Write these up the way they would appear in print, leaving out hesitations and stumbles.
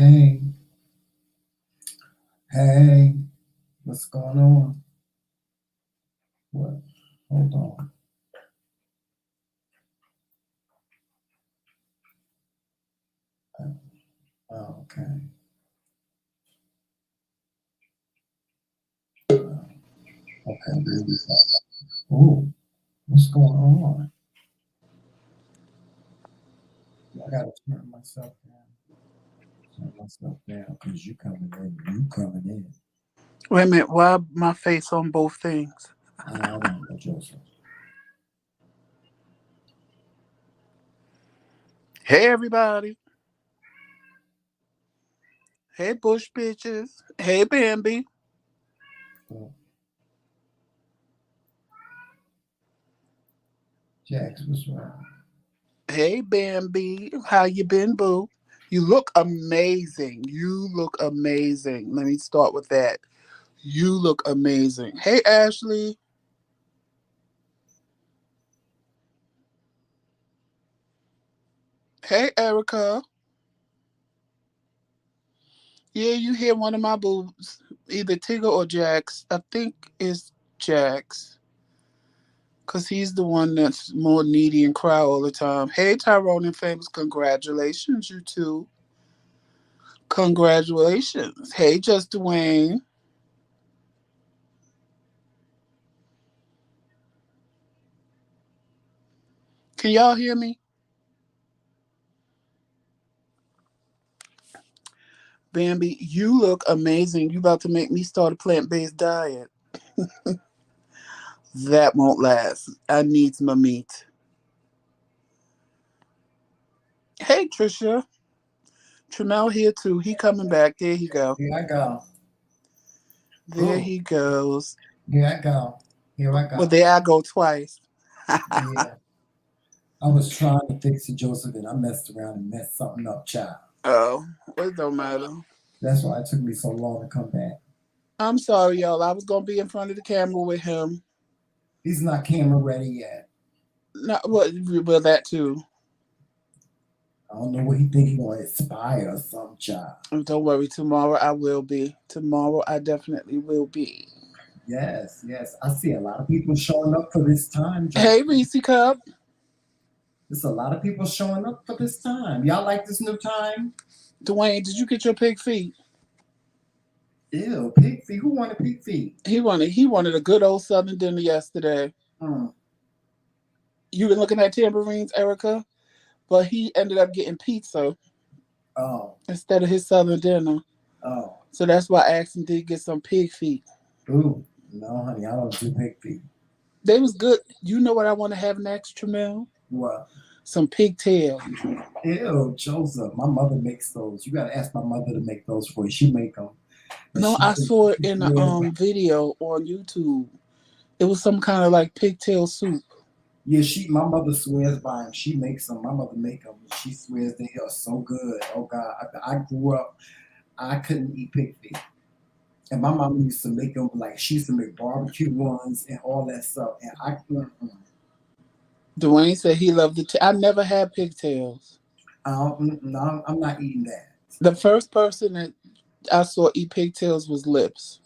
Hey, hey, what's going on? What? Hold on. Oh, okay. Okay, baby. Ooh, what's going on? I gotta turn myself down. Turn myself down because you coming in. You coming in. Wait a minute, why my face on both things? I don't know, Joseph. Hey everybody. Hey Bush bitches. Hey Bambi. Oh, Jax, what's wrong? Hey Bambi. How you been, boo? You look amazing. You look amazing. Let me start with that. You look amazing. Hey Ashley. Hey Erica. Yeah, you hear one of my boobs. Either Tigger or Jax. I think it's Jax. Cause he's the one that's more needy and cry all the time. Hey Tyrone and Famous, congratulations, you two. Congratulations. Hey Just Dwayne. Can y'all hear me? Bambi, you look amazing. You about to make me start a plant-based diet. That won't last. I need my meat. Hey Trisha. Tramel here too. He coming back. There he go. Here I go. There Ooh, he goes. here I go. Here I Well, go. there I go twice. Yeah. I was trying to fix it, Joseph, and I messed around and messed something up, child. Oh, well, it don't matter. That's why it took me so long to come back. I'm sorry, y'all. I was gonna be in front of the camera with him. He's not camera ready yet. Not well, that too. I don't know what he think he gonna inspire or some child. Don't worry. Tomorrow I will be. Tomorrow I definitely will be. Yes, yes. I see a lot of people showing up for this time, Joseph. Hey, Reese Cup. There's a lot of people showing up for this time. Y'all like this new time? Dwayne, did you get your pig feet? Ew, pig feet. Who wanted pig feet? He wanted a good old Southern dinner yesterday. Hmm. You been looking at tambourines, Erica, but he ended up getting pizza Oh, instead of his Southern dinner. oh. So that's why I asked him to get some pig feet. Ooh. No, honey, I don't do pig feet. They was good. You know what I want to have next, Tramel? What? Some pigtail. Ew, Joseph. My mother makes those. You gotta ask my mother to make those for you. She make them. And No, I saw it she in a swears, video on YouTube. It was some kind of like pigtail soup. yeah, my mother swears by them. She makes them. My mother make them. She swears they are so good. Oh God, I grew up. I couldn't eat pig feet. And my mom used to make them like she used to make barbecue ones and all that stuff. And Dwayne said he loved it. I never had pigtails. no, I'm not eating that. The first person that I saw eat pigtails was Lips,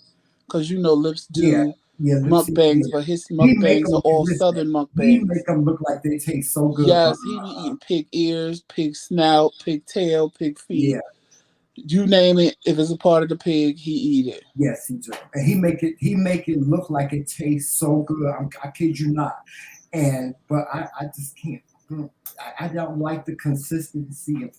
because you know Lips Yeah, do yeah, Lipsy. mukbangs, Yeah. but his He make mukbangs them. are all Listen, Southern he mukbangs. make them look like they taste so good. Yes, he be eating pig ears, pig snout, pig tail, pig feet. Yeah, You name it, if it's a part of the pig, he eat it. yes, he do. And he make it look like it tastes so good. I kid you not. And but I just can't. I don't like the consistency of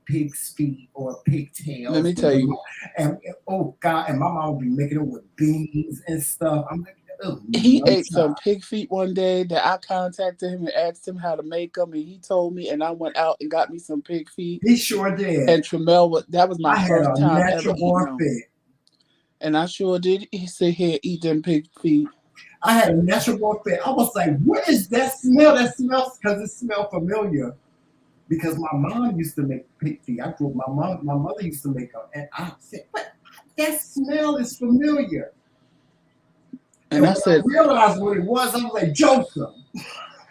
pig's feet or Let pigtails. me tell you, And oh God, and my mom would be making it with beans and stuff. I'm like, oh he no, ate some pig feet one day that I contacted him and asked him how to make them, and he told me, and I went out and got me some pig feet. he sure did. And Tramel, that was my I had first a time ever natural eating born them, fit. and I sure did. He sit here and eat them pig feet. I had a natural born fit. I was like, what is that smell? That smells because it smelled familiar. Because my mom used to make pig feet. I grew up, my mother used to make them, and I said, "What? That smell is familiar." And And I when I said, realized what it was, I was like, "Joseph,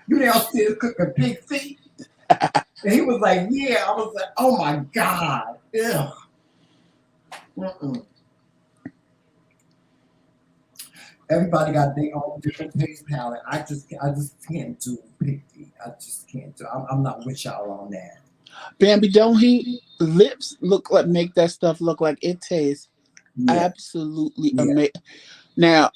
you downstairs cooking pig feet?" And he was like, "Yeah." I was like, "Oh my God, ugh." Mm-mm. Everybody got their own different taste palette. I just can't do picky. I just can't do. I'm not with y'all on that. Bambi, don't he lips look like make that stuff look like it tastes Yeah, absolutely yeah. amazing. Now,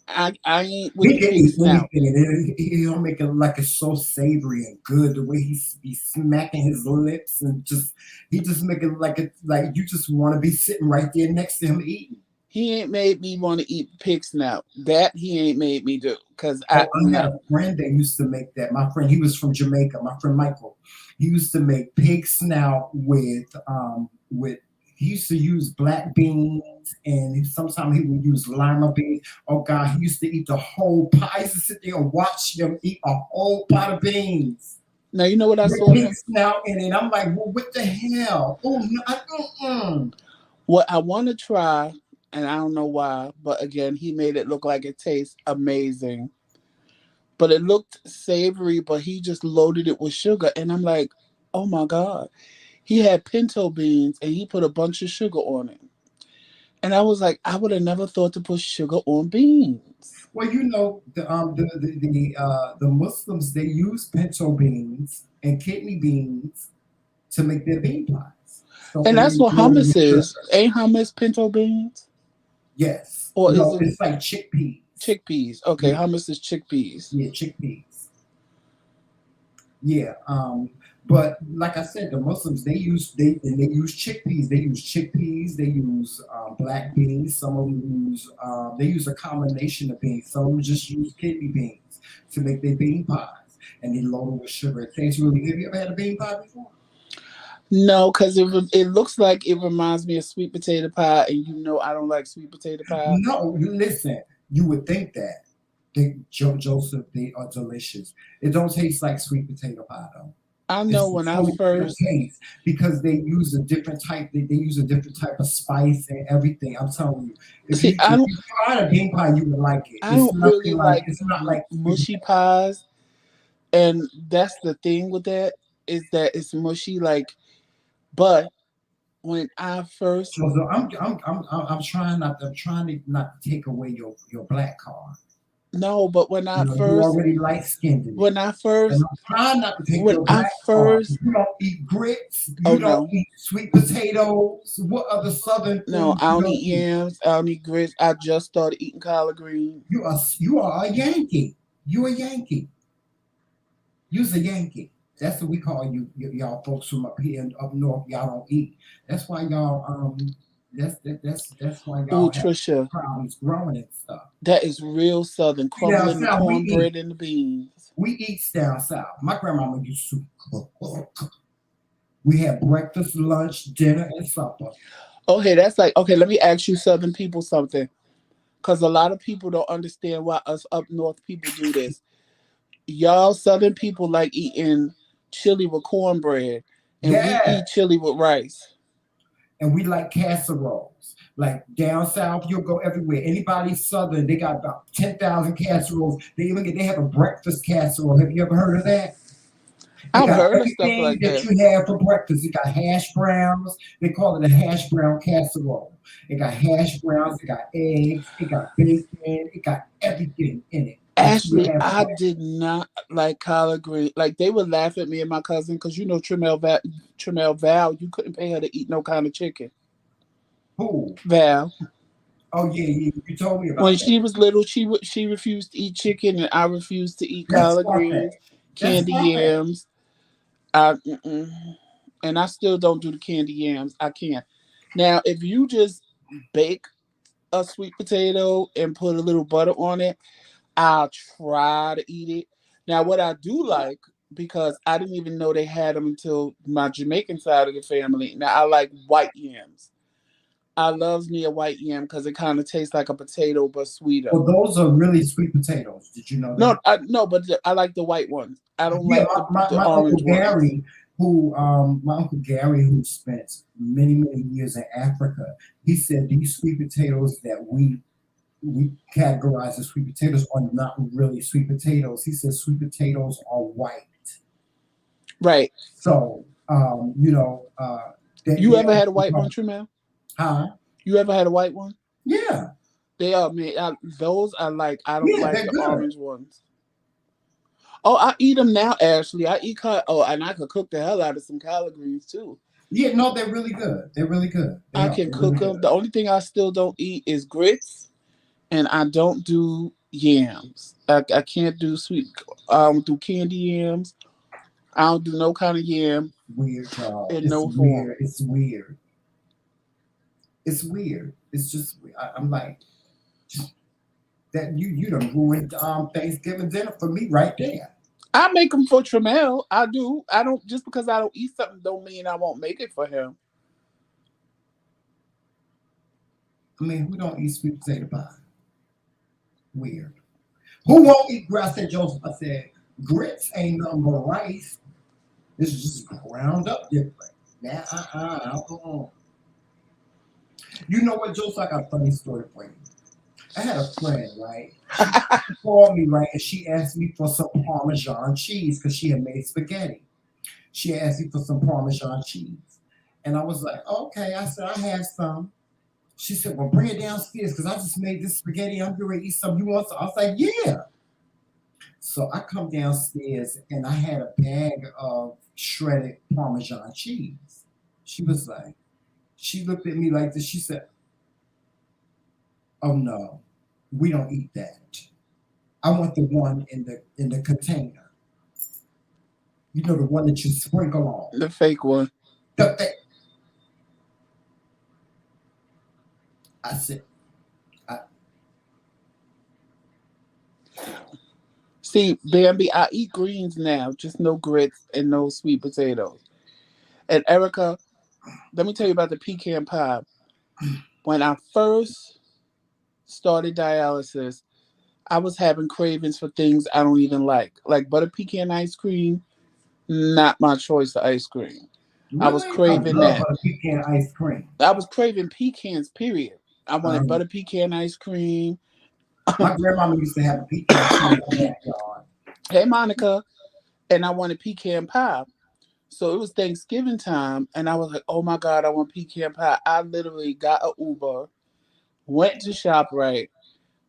I ain't with He the can pig eat snout. anything, and he don't make it like it's so savory and good. The way be smacking his lips and just he just make it like it like you just want to be sitting right there next to him eating. He ain't made me want to eat pig snout. That he ain't made me do. Cause Oh, I I had no. a friend that used to make that. My friend, he was from Jamaica. My friend Michael, he used to make pig snout with. He used to use black beans, and sometimes he would use lima beans. Oh God, he used to eat the whole pie. I used to sit there and watch him eat a whole pot of beans Now you know what I with saw pig him. snout in it. I'm like, well, what the hell? Oh no, mm-mm. What I want to try, and I don't know why, but again, he made it look like it tastes amazing. But it looked savory, but he just loaded it with sugar, and I'm like, oh my god. He had pinto beans, and he put a bunch of sugar on it. And I was like, I would have never thought to put sugar on beans. Well, you know, the Muslims they use pinto beans and kidney beans to make their bean pies. So And and that's then what load it hummus with sugar. is. Ain't hummus pinto beans? Yes. Or is No, it it's like chickpeas. chickpeas? Okay, Yeah, hummus is chickpeas. yeah, chickpeas. Yeah. But like I said, the Muslims they use chickpeas. They use chickpeas. They use black beans. Some of them use they use a combination of beans. Some of them just use kidney beans to make their bean pies, and they load it with sugar. It tastes really good. Have you ever had a bean pie before? No, because it looks like it reminds me of sweet potato pie, and you know I don't like sweet potato pie. No, listen. You would think that. Joseph, they are delicious. It don't taste like sweet potato pie though. I know It's a when I totally different first taste because they use a different type. They use a different type of spice and everything. I'm telling you, see, if you tried a bean pie, you would like it. I It's don't really nothing like like it's not like sweet mushy pies, and that's the thing with that is that it's mushy. Like, but when I first potato. So I'm trying not to, I'm trying to not to take away your black card. no, but when You I know, you first already light skinned in it. when I And first I'm trying not to take when your I black card. first You don't eat grits. oh You don't no eat sweet potatoes. What other southern no foods I you don't don't eat eat? yams. I don't eat grits. I just started eating collard greens. You are a Yankee. You a Yankee. You's a Yankee. That's what we call y'all folks from up here and up north. Y'all don't eat. That's why y'all that's why Oh, y'all have Trisha, problems growing and stuff. that is real Southern. See, down Crumbling the south cornbread and the beans. we eat down south. My grandmama used to cook. We had breakfast, lunch, dinner, and supper. Okay, that's like okay. Let me ask you Southern people something, because a lot of people don't understand why us up north people do this. Y'all Southern people like eating chili with cornbread, and we Yeah, eat chili with rice. and we like casseroles. Like down south, you'll go everywhere. Anybody southern, they got about 10,000 casseroles. They have a breakfast casserole. Have you ever heard of that? It I've got heard of stuff everything like that that. you have for breakfast. It got hash browns. They call it a hash brown casserole. It got hash browns. It got eggs. It got bacon. It got everything in it that you would Ashley, have for I breakfast. did not like collard green. Like they would laugh at me and my cousin because you know Tramel Val, you couldn't pay her to eat no kind of chicken. Who? Val, Oh yeah, yeah. You told me when about that. she was little, she refused to eat chicken, and I refused to eat That's collard Scarface. greens, That's candy Scarface. yams. I and I still don't do the candy yams. I can't. Now, if you just bake a sweet potato and put a little butter on it, I'll try to eat it. Now, what I do like, because I didn't even know they had them until my Jamaican side of the family. Now, I like white yams. I love me a white yam because it kind of tastes like a potato but sweeter. Well, those are really sweet potatoes. Did you know No, that? no, but I like the white ones. I don't Yeah, like the my uncle orange ones. Gary, who spent many years in Africa, he said these sweet potatoes that we categorize as sweet potatoes are not really sweet potatoes. He says sweet potatoes are white. Right. So you know, You they ever had a actually white one, call Tremel? Huh? You ever had a white one? Yeah. They are me. Those I like. I don't Yeah, like they're the good. orange ones. Oh, I eat them now. Ashley, I eat. Oh, and I could cook the hell out of some collard greens too. Yeah, no, they're really good. They're really good. They I are. can They're really cook good. them. The only thing I still don't eat is grits, and I don't do yams. I can't do sweet. I don't do candy yams. I don't do no kind of yam Weird, y'all. in It's no form. weird. It's weird. It's weird. It's just I'm like that you done ruined Thanksgiving dinner for me right there. I make them for Tramel. I do. I don't just because I don't eat something don't mean I won't make it for him. I mean, who don't eat sweet potato pie? Weird. Who won't eat grits? I said, Joseph, I said, grits ain't nothing but rice. It's just ground up different. Nah, You know what, Joseph? I got a funny story for you. I had a friend, right? She called me, right, and she asked me for some Parmesan cheese because she had made spaghetti. She asked me for some Parmesan cheese. And I was like, okay. I said, I have some. She said, well, bring it downstairs because I just made this spaghetti. I'm going to eat some. You want some? I was like, yeah. So I come downstairs and I had a bag of shredded Parmesan cheese. She was like, she looked at me like this. She said, oh no, we don't eat that. I want the one in the container. You know, the one that you sprinkle on. The fake one. The, I said, I, See, Bambi, I eat greens now, just no grits and no sweet potatoes. And Erica, let me tell you about the pecan pie. When I first started dialysis, I was having cravings for things I don't even like butter pecan ice cream. Not my choice of ice cream. I was really? I craving love that. butter pecan ice cream. I was craving pecans, period. I wanted Um, butter pecan ice cream. my grandmama used to have a pecan tree in her backyard. Hey, Monica. And I wanted pecan pie. So it was Thanksgiving time, and I was like, oh my God, I want pecan pie. I literally got a Uber, went to ShopRite,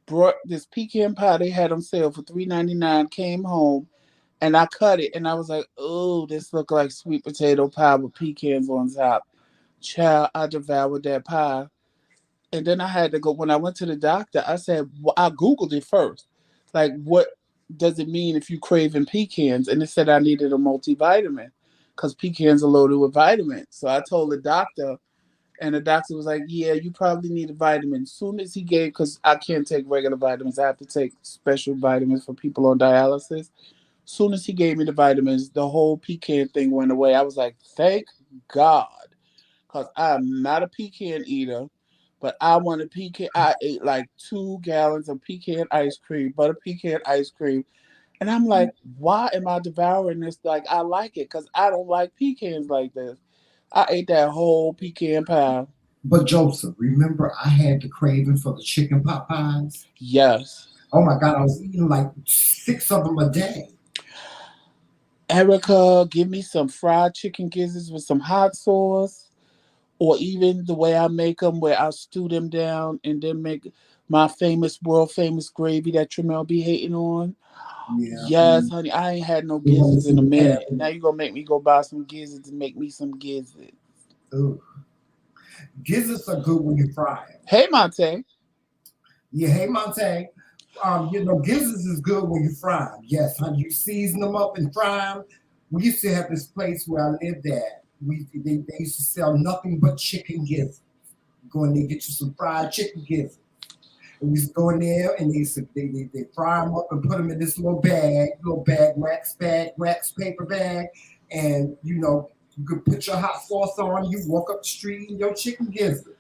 brought this pecan pie they had on sale for $3.99, came home, and I cut it, and I was like, oh, this look like sweet potato pie with pecans on top. Child, I devoured that pie. And then I had to go, when I went to the doctor, I said, well, I Googled it first. Like, what does it mean if you craving pecans? And it said I needed a multivitamin because pecans are loaded with vitamins. So I told the doctor, and the doctor was like, yeah, you probably need a vitamin. Soon as he gave, because I can't take regular vitamins, I have to take special vitamins for people on dialysis. Soon as he gave me the vitamins, the whole pecan thing went away. I was like, thank God, because I'm not a pecan eater, but I want a pecan. I ate like 2 gallons of pecan ice cream, butter pecan ice cream. And I'm like, why am I devouring this? Like, I like it because I don't like pecans like this. I ate that whole pecan pie. But Joseph, remember I had the craving for the chicken pot pies? Yes. Oh my God, I was eating like 6 of them a day. Erica, give me some fried chicken gizzards with some hot sauce, or even the way I make them, where I stew them down and then make my famous, world famous gravy that Tramel be hating on. Yeah. Yes, honey, I ain't had no The one gizzards that's in in a the minute. Now cabinet. you gonna make me go buy some gizzards and make me some gizzards. Ugh. Gizzards are good when you fry them. Hey, Monte. Yeah, hey Monte. You know, gizzards is good when you fry them. Yes, honey, you season them up and fry them. We used to have this place where I lived at. They used to sell nothing but chicken gizzards. Go in there, get you some fried chicken gizzards. And we used to go in there and they fry them up and put them in this little bag, wax paper bag. And, you know, you could put your hot sauce on. You walk up the street and your chicken gizzards.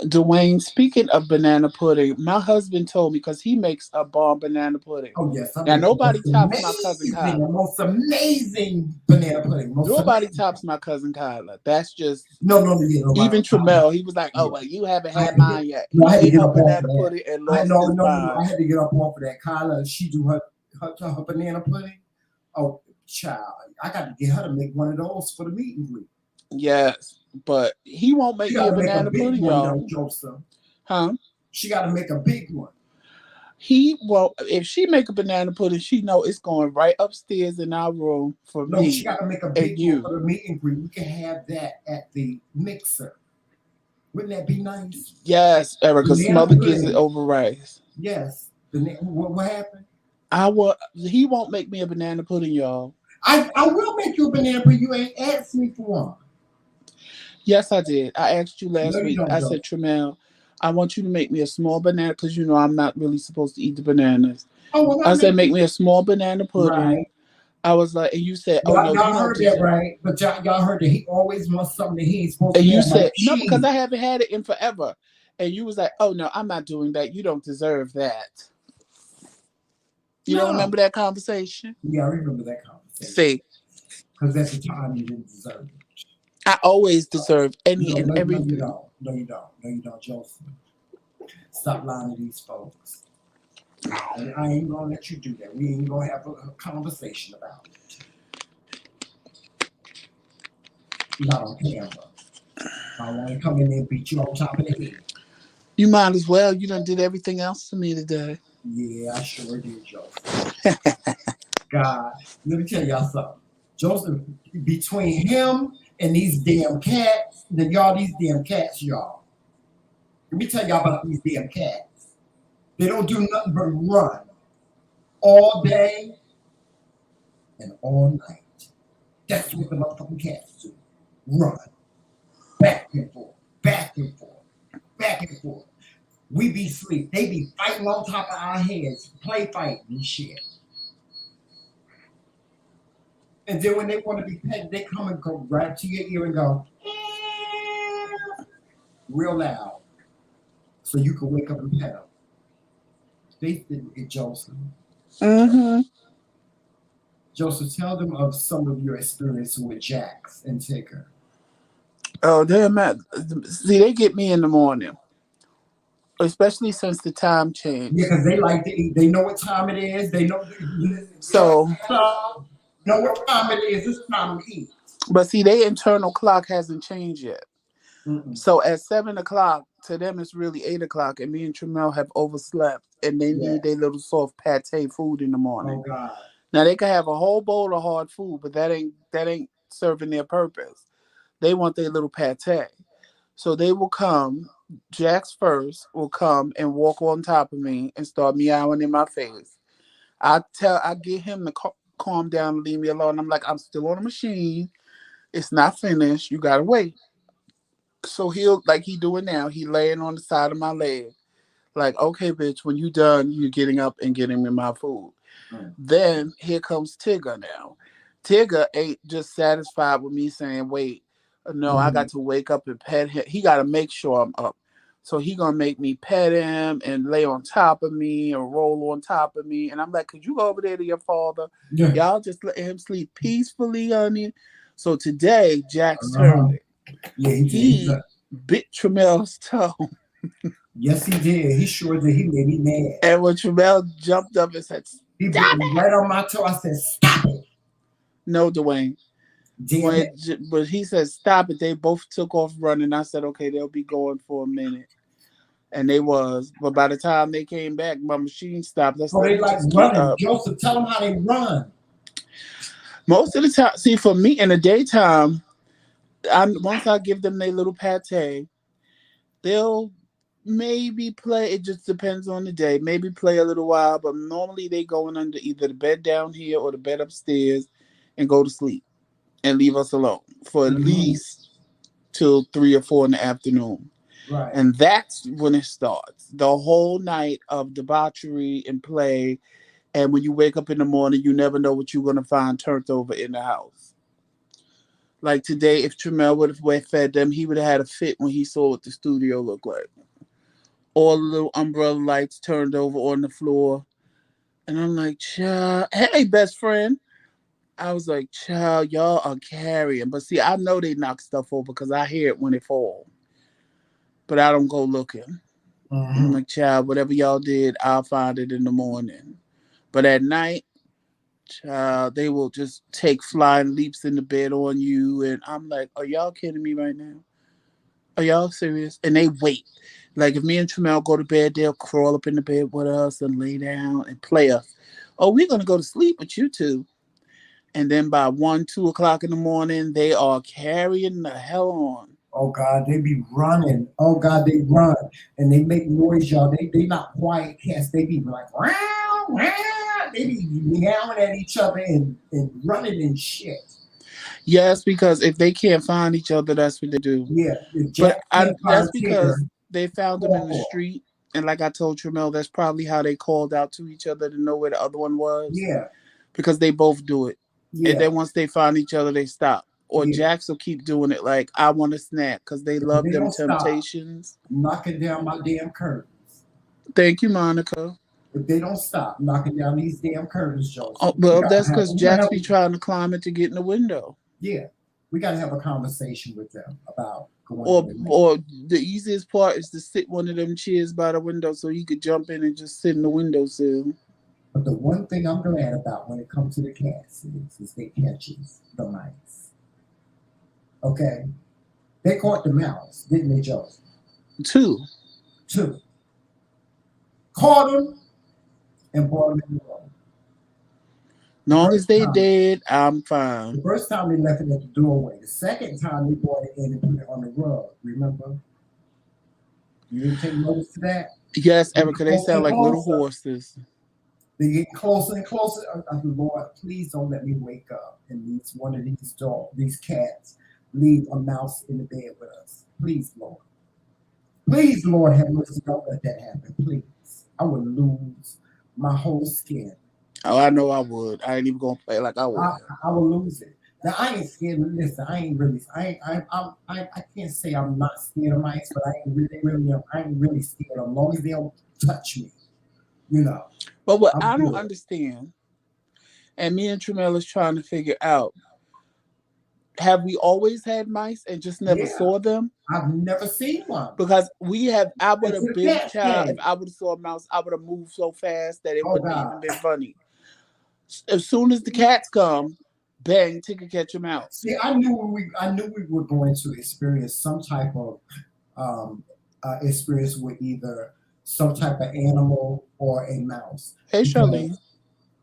Dwayne, speaking of banana pudding, my husband told me because he makes a bomb banana pudding. Oh, yes, I Now, make the nobody tops my cousin the Kyla. most amazing banana pudding. Most Nobody amazing. tops my cousin Kyla. That's just, No, no, no, yeah, even nobody. Tramel, he was like, oh, Yeah. well, you haven't I had had to get mine yet. no, He I had to ate get her up off banana of that. pudding and I lost no, his no, no, mind. I had to get up off of that. Kyla, she do her banana pudding. Oh, child, I got to get her to make one of those for the meet and greet. Yes. but he won't She make me got a to make a banana big pudding, one y'all. though, Joseph. Huh? She got to make a big one. He well, if she make a banana pudding, she know it's going right upstairs in our room for No, she me got to make a and big one you. for the meet and greet. We can have that at the mixer. Wouldn't that be nice? Yes, Erica, Banana smother gives it pudding. over rice. Yes. What happened? I will. He won't make me a banana pudding, y'all. I will make you a banana, but you ain't asked me for one. Yes, I did. I asked you No, last you week. don't, I Joe. said, Tramel, I want you to make me a small banana because you know I'm not really supposed to eat the bananas. Oh, well, I I said, make make me a small banana pudding. right. I was like, and you said, oh no, you Y'all don't heard that deserve. right, but y'all heard that he always wants something that he ain't supposed And to you have, like said no because cheese. I haven't had it in forever. And you was like, oh no, I'm not doing that. You don't deserve that. You don't No. remember that conversation? Yeah, I remember that conversation. See, Because at the time you didn't deserve it. I always deserve any No, and no, no, you everything. don't. No, you don't. No, you don't, Joseph. Stop lying to these folks. And I ain't gonna let you do that. We ain't gonna have a conversation about it. Not on camera. I want to come in there and beat you on top of the head. You might as well. You done did everything else to me today. Yeah, I sure did, Joseph. God, let me tell y'all something. Joseph, between him and these damn cats, then y'all, these damn cats, y'all. Let me tell y'all about these damn cats. They don't do nothing but run all day and all night. That's what the motherfucking cats do. Run. Back and forth. Back and forth. Back and forth. We be sleep. They be fighting on top of our heads, play fighting and shit. And then when they want to be petted, they come and go right to your ear and go real loud, so you can wake up and pet them. They didn't get Joseph. Mm-hmm. Joseph, tell them of some of your experience with Jax and Tigger. Oh, damn it. See, they get me in the morning, especially since the time Yeah, changed. because they like to eat. They know what time it is. They know. Listen, So, know what time it is. It's time to eat. but see, their internal clock hasn't changed yet. Mm-mm. So at 7 o'clock, to them it's really 8 o'clock, and me and Tramel have overslept, and they need their Yes. little soft pate food in the Oh morning. God. Now they can have a whole bowl of hard food, but that ain't serving their purpose. They want their little pate. So they will come. Jax first will come and walk on top of me and start meowing in my face. I get him to calm down and leave me alone. I'm like, I'm still on the machine. It's not finished. You gotta wait. So he'll like he doing now. He laying on the side of my leg. Like, okay, bitch, when you done, you're getting up and getting me my food. Mm. Then here comes Tigger now. Tigger ain't just satisfied with me saying, wait, no, I Mhm. got to wake up and pet him. He got to make sure I'm up. So he going to make me pet him and lay on top of me or roll on top of me. And I'm like, could you go over there to your father? Yeah. Y'all just let him sleep peacefully, honey. So today, Jack's Uh-huh. turned it. Yeah, he did. He bit Tramel's toe. Yes, he did. He sure did. He made me mad. And when Tramel jumped up and said, He bit stop me it. right on my toe. I said, "Stop it, No, Dwayne. damn it!" When he said stop it, they both took off running. I said, okay, they'll be going for a minute. And they was. But by the time they came back, my machine stopped. I So said, let they me like just get running. up. Joseph, tell them how they run. Most of the time, see, for me in the daytime, once I give them their little pate, they'll maybe play. It just depends on the day. Maybe play a little while, but normally they going under either the bed down here or the bed upstairs and go to sleep and leave us alone for at Mhm. least till 3 or 4 in the afternoon. Right. And that's when it starts. The whole night of debauchery and play. And when you wake up in the morning, you never know what you're going to find turned over in the house. Like today, if Tramel would have fed them, he would have had a fit when he saw what the studio looked like. All the little umbrella lights turned over on the floor. And I'm like, child, hey, best friend. I was like, child, y'all are carrying. But see, I know they knock stuff over because I hear it when it falls. But I don't go looking. I'm Mhm. like, child, whatever y'all did, I'll find it in the morning. But at night, Child, they will just take flying leaps in the bed on you, and I'm like, are y'all kidding me right now? Are y'all serious? And they wait. Like if me and Tramel go to bed, they'll crawl up in the bed with us and lay down and play us. Oh, we're gonna go to sleep with you two. And then by 1, 2 o'clock in the morning, they are carrying the hell on. Oh God, they be running. Oh God, they run and they make noise, y'all. They not quiet cats. They be like wow, wow. They be meowing at each other and running and shit. Yes, because if they can't find each other, that's what they do. Yeah, if But Jack can't that's find because Tigger, they found them in the call. street. And like I told Tramel, that's probably how they called out to each other to know where the other one was. Yeah, Because they both do it. And yeah, then once they find each other, they stop. Or yeah. Jax will keep doing it like, I want a snack because they If love they them don't stop temptations. knocking down my damn curtains, Thank you, Monica. if they don't stop knocking down these damn curtains, Oh, Joseph, well, that's because we gotta Jax have be trying to climb it to get in the window. yeah, we gotta have a conversation with them about going in Or the window. or the easiest part is to sit one of them chairs by the window so he could jump in and just sit in the windowsill. But the one thing I'm glad about when it comes to the cats is they catches the mice. Okay, they caught the mouse, didn't they, Joseph? Two. Two, caught them and brought them in the room. The Long as first they time, dead, I'm the fine. first time they left it at the doorway. The second time they brought it in and put it on the rug. Remember? You didn't take notice to that. Yes, They get Erica, they closer sound and like little closer. horses. They get closer and closer. Lord, please don't let me wake up and these one of these these cats, leave a mouse in the bed with us. Please, Lord. Please, Lord, have mercy. Don't let that happen. Please. I would lose my whole skin. Oh, I know I would. I ain't even gonna play like I would. I, I will lose it. Now I ain't scared. Listen, I ain't really. I can't say I'm not scared of mice, but I ain't really. I ain't really scared. As long as they don't touch me, you know, But what I'm I don't good. understand, and me and Tramel is trying to figure out, have we always had mice and just never Yeah, saw them? I've never seen one. Because we have, I would It's have a been cat child. If thing. I would have saw a mouse, I would have moved so fast that it Oh wouldn't have God. even been funny. As soon as the cats come, bang, Tigger catch a mouse. See, I knew we were going to experience some type of um, experience with either some type of animal or a mouse Hey, because Charlene.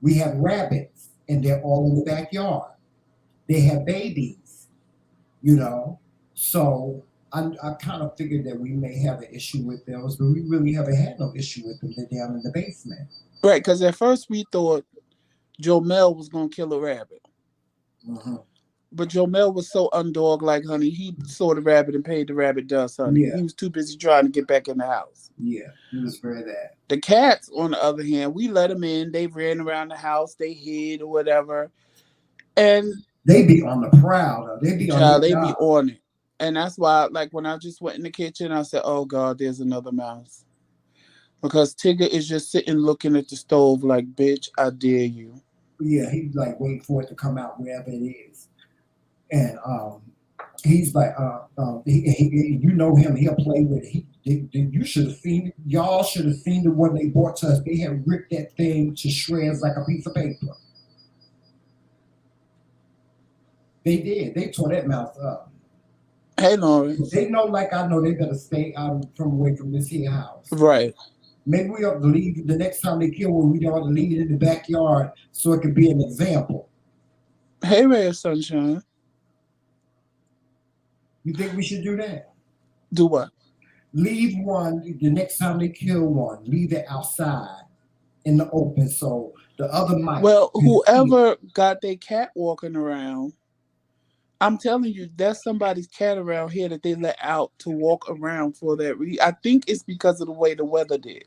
we have rabbits and they're all in the backyard. They have babies, you know. So I kind of figured that we may have an issue with those, but we really haven't had no issue with them. They're down in the basement. Right, because at first we thought Jomel was gonna kill a rabbit. Hmm. But Jomel was so undog like, honey, he saw the rabbit and paid the rabbit dust, honey. Yeah, He was too busy trying to get back in the house. yeah, he was very that. The cats, on the other hand, we let them in. They ran around the house, they hid or whatever. And They be on the prowl, though. They be on their child, they be job. on it. And that's why, like, when I just went in the kitchen, I said, oh God, there's another mouse. Because Tigger is just sitting looking at the stove like, bitch, I dare you. Yeah, he's like waiting for it to come out wherever it is, and he's like, you know him. He'll play with it. You should have seen. Y'all should have seen the one they brought to us. They had ripped that thing to shreds like a piece of paper. They did. They tore that mouth up. Hey, Lawrence. They know, like I know, they better stay out from away from this here house. Right. Maybe we ought to leave the next time they kill one. We ought to leave it in the backyard so it can be an example. Hey, Ray of Sunshine. You think we should do that? Do what? Leave one the next time they kill one. Leave it outside in the open so the other mice Well, can see it. whoever got their cat walking around, I'm telling you, there's somebody's cat around here that they let out to walk around for that reason. I think it's because of the way the weather did.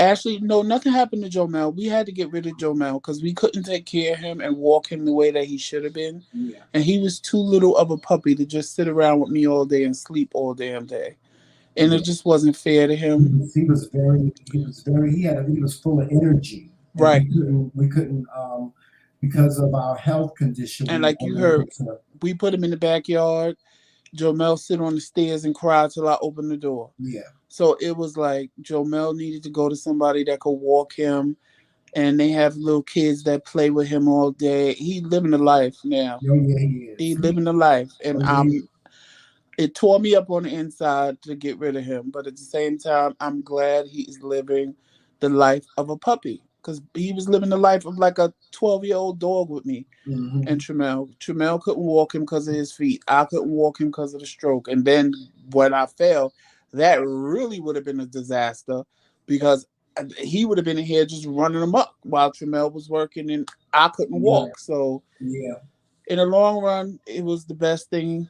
Actually, no, nothing happened to Jomel. We had to get rid of Jomel because we couldn't take care of him and walk him the way that he should have been. Yeah. And he was too little of a puppy to just sit around with me all day and sleep all damn day. And it Yeah. just wasn't fair to He him. was, he was very he was very he was full of energy and Right. we couldn't because of our health condition we And were like you heard, unable to. we put him in the backyard. Jomel sit on the stairs and cry till I opened the door. Yeah. So it was like Jomel needed to go to somebody that could walk him and they have little kids that play with him all day. He living the life now. Oh yeah, he He is. living the life, and Oh yeah, it tore me up on the inside to get rid of him, but at the same time, I'm glad he's living the life of a puppy because he was living the life of like a 12-year-old dog with me. And mm-hmm. Tremel couldn't walk him because of his feet. I couldn't walk him because of the stroke. And then when I fell, that really would have been a disaster because he would have been in here just running amok while Tremel was working and I couldn't Yeah, walk. So yeah, in the long run, it was the best thing.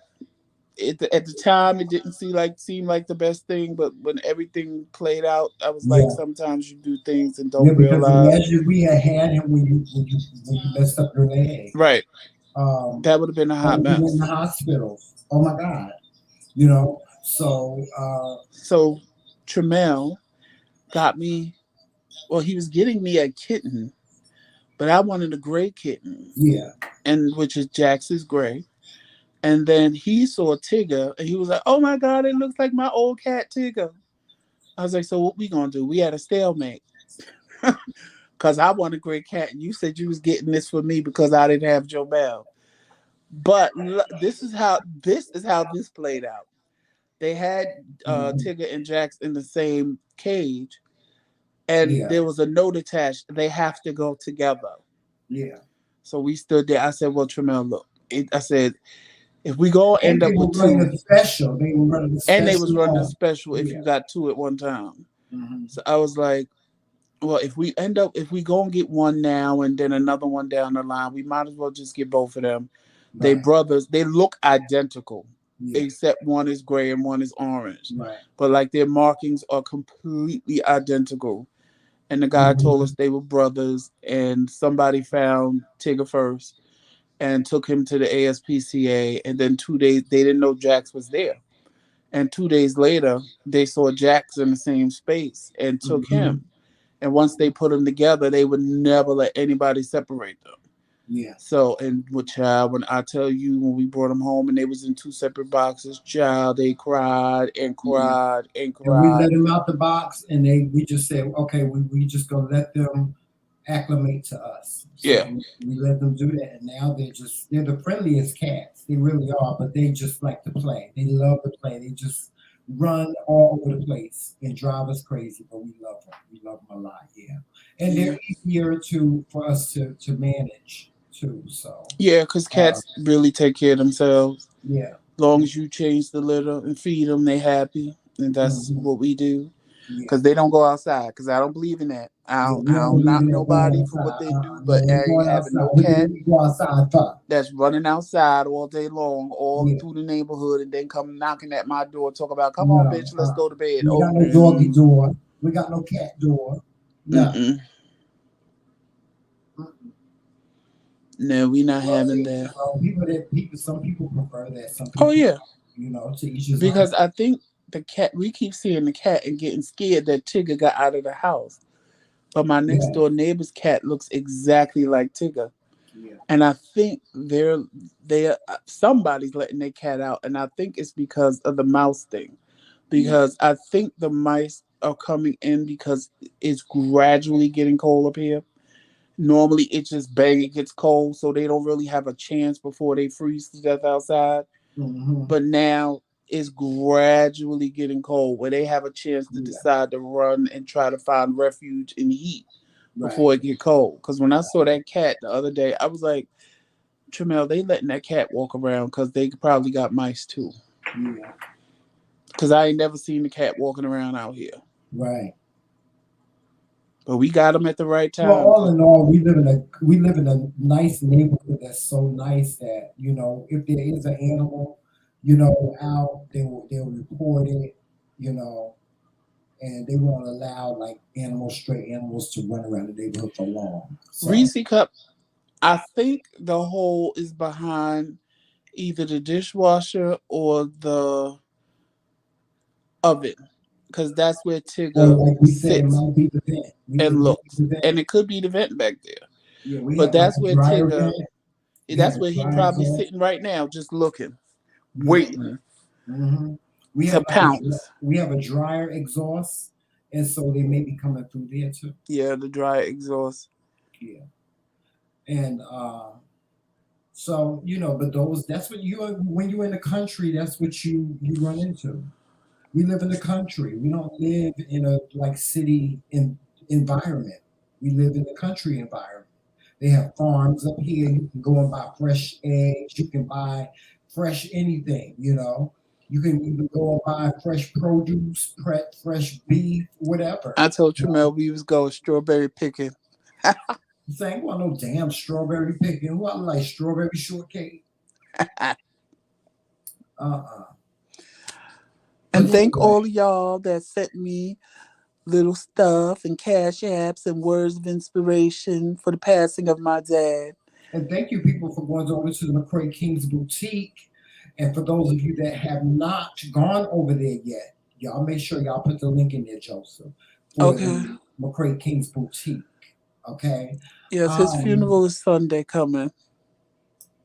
At the time, it didn't seem like the best thing, but when everything played out, I was like, yeah, sometimes you do things and yeah. don't Because realize. imagine we had him when you messed up your leg. Right, Um, that would have been a I hot would have been in the mess. hospital. Oh my God, you know. So So Tremel got me. Well, he was getting me a kitten, but I wanted a gray kitten, yeah, and which is Jax's gray. And then he saw Tigger, and he was like, "Oh my God, it looks like my old cat Tigger." I was like, "So what we gonna do?" We had a stalemate because I want a gray cat, and you said you was getting this for me because I didn't have Joe Bell. But this is how this played out. They had hmm, Tigger and Jax in the same cage, and yeah, there was a note attached. They have to go together. yeah. So we stood there. I said, "Well, Tremel, look." I said, "If we go And end they up were with running two, a special. They were running a and they was special running a on. special if Yeah. you got two at one time." Hmm. So I was like, "Well, if we go and get one now and then another one down the line, we might as well just get both of them. They Right. brothers. They look identical, Yeah. except one is gray and one is orange, Right. but like their markings are completely identical." And the guy told us Hmm. they were brothers, and somebody found Tigger first and took him to the ASPCA. And then 2 days, they didn't know Jax was there. And 2 days later, they saw Jax in the same space and took Hmm. him. And once they put them together, they would never let anybody separate them. Yeah. So, and with child, when I tell you, when we brought them home and they was in two separate boxes, child, they cried and Yeah. cried and And we cried. let them out the box, and we just said, okay, we just gonna let them acclimate to us. Yeah, So we let them do that, and now they're the friendliest cats. They really are, but they just like to play. They love to play. They just run all over the place and drive us crazy, but we love them. We love them a lot, yeah. And yeah, they're easier to for us to manage too. So yeah. Because uh, cats really take care of themselves. yeah, Long as you change the litter and feed them, they happy, and that's hmm, what we do. yeah. Because they don't go outside. Because I don't believe in that. Yeah, we I don't don't believe knock in that going nobody for what outside. they do, No, but we I ain't ain't going having outside. no What do cat we go outside for? that's running outside all day long, all Yeah, through the neighborhood, and then come knocking at my door, talk about, "Come on, no. bitch, let's go to bed." We ain't Oh got no doggy no, door. We got no cat door. No. mm-mm. Mm-mm. No, we not Well, to having each his that. own. Some people prefer that. Some Oh people, yeah, to each his own. because I think the cat. We keep seeing the cat and getting scared that Tigger got out of the house. But my next Yeah, door neighbor's cat looks exactly like Tigger. yeah, And I think they somebody's letting their cat out, and I think it's because of the mouse thing. yeah, Because I think the mice are coming in because it's gradually getting cold up here. Normally, it just bang, it gets cold, so they don't really have a chance before they freeze to death outside. hmm, But now it's gradually getting cold, where they have a chance to yeah. decide to run and try to find refuge in heat Right, before it get cold. Because when I saw that cat the other day, I was like, Tramel, they letting that cat walk around because they probably got mice too. yeah, Because I ain't never seen the cat walking around out here. right. But we got them at the right Well, time. all in all, we live in a nice neighborhood that's so nice that if there is an animal, out, they'll report it, you know, and they won't allow like stray animals to run around the neighborhood for long. So Reese Cup, I think the hole is behind either the dishwasher or the oven. Because that's where or Tigger like we said, it sits might be the vent. and It could be looks. the vent. And it could be the vent back there. Yeah, we But have like that's a where dryer Tigger, vent. We have that's a where he dryer probably vent. sitting right now, just looking, Yeah. waiting Hmm. We to have like pounce. we have a dryer exhaust, and so they may be coming through there too. Yeah, the dry exhaust. Yeah, and so but those that's what you when you're in the country, that's what you run into. We live in the country. We don't live in a like city environment. We live in the country environment. They have farms up here. You can go and buy fresh eggs. You can buy fresh anything. You can even go and buy fresh produce, fresh beef, whatever. I told Tramel we was going strawberry picking. You say, "Ain't want no damn strawberry picking. Who I like strawberry shortcake?" Uh-uh. But And thank anyway, all of y'all that sent me little stuff and cash apps and words of inspiration for the passing of my dad. and thank you, people, for going over to the TheMKingz boutique. And for those of you that have not gone over there yet, y'all make sure y'all put the link in there, Joseph, for Okay. the TheMKingz boutique. Okay. Yes, his Um. funeral is Sunday coming.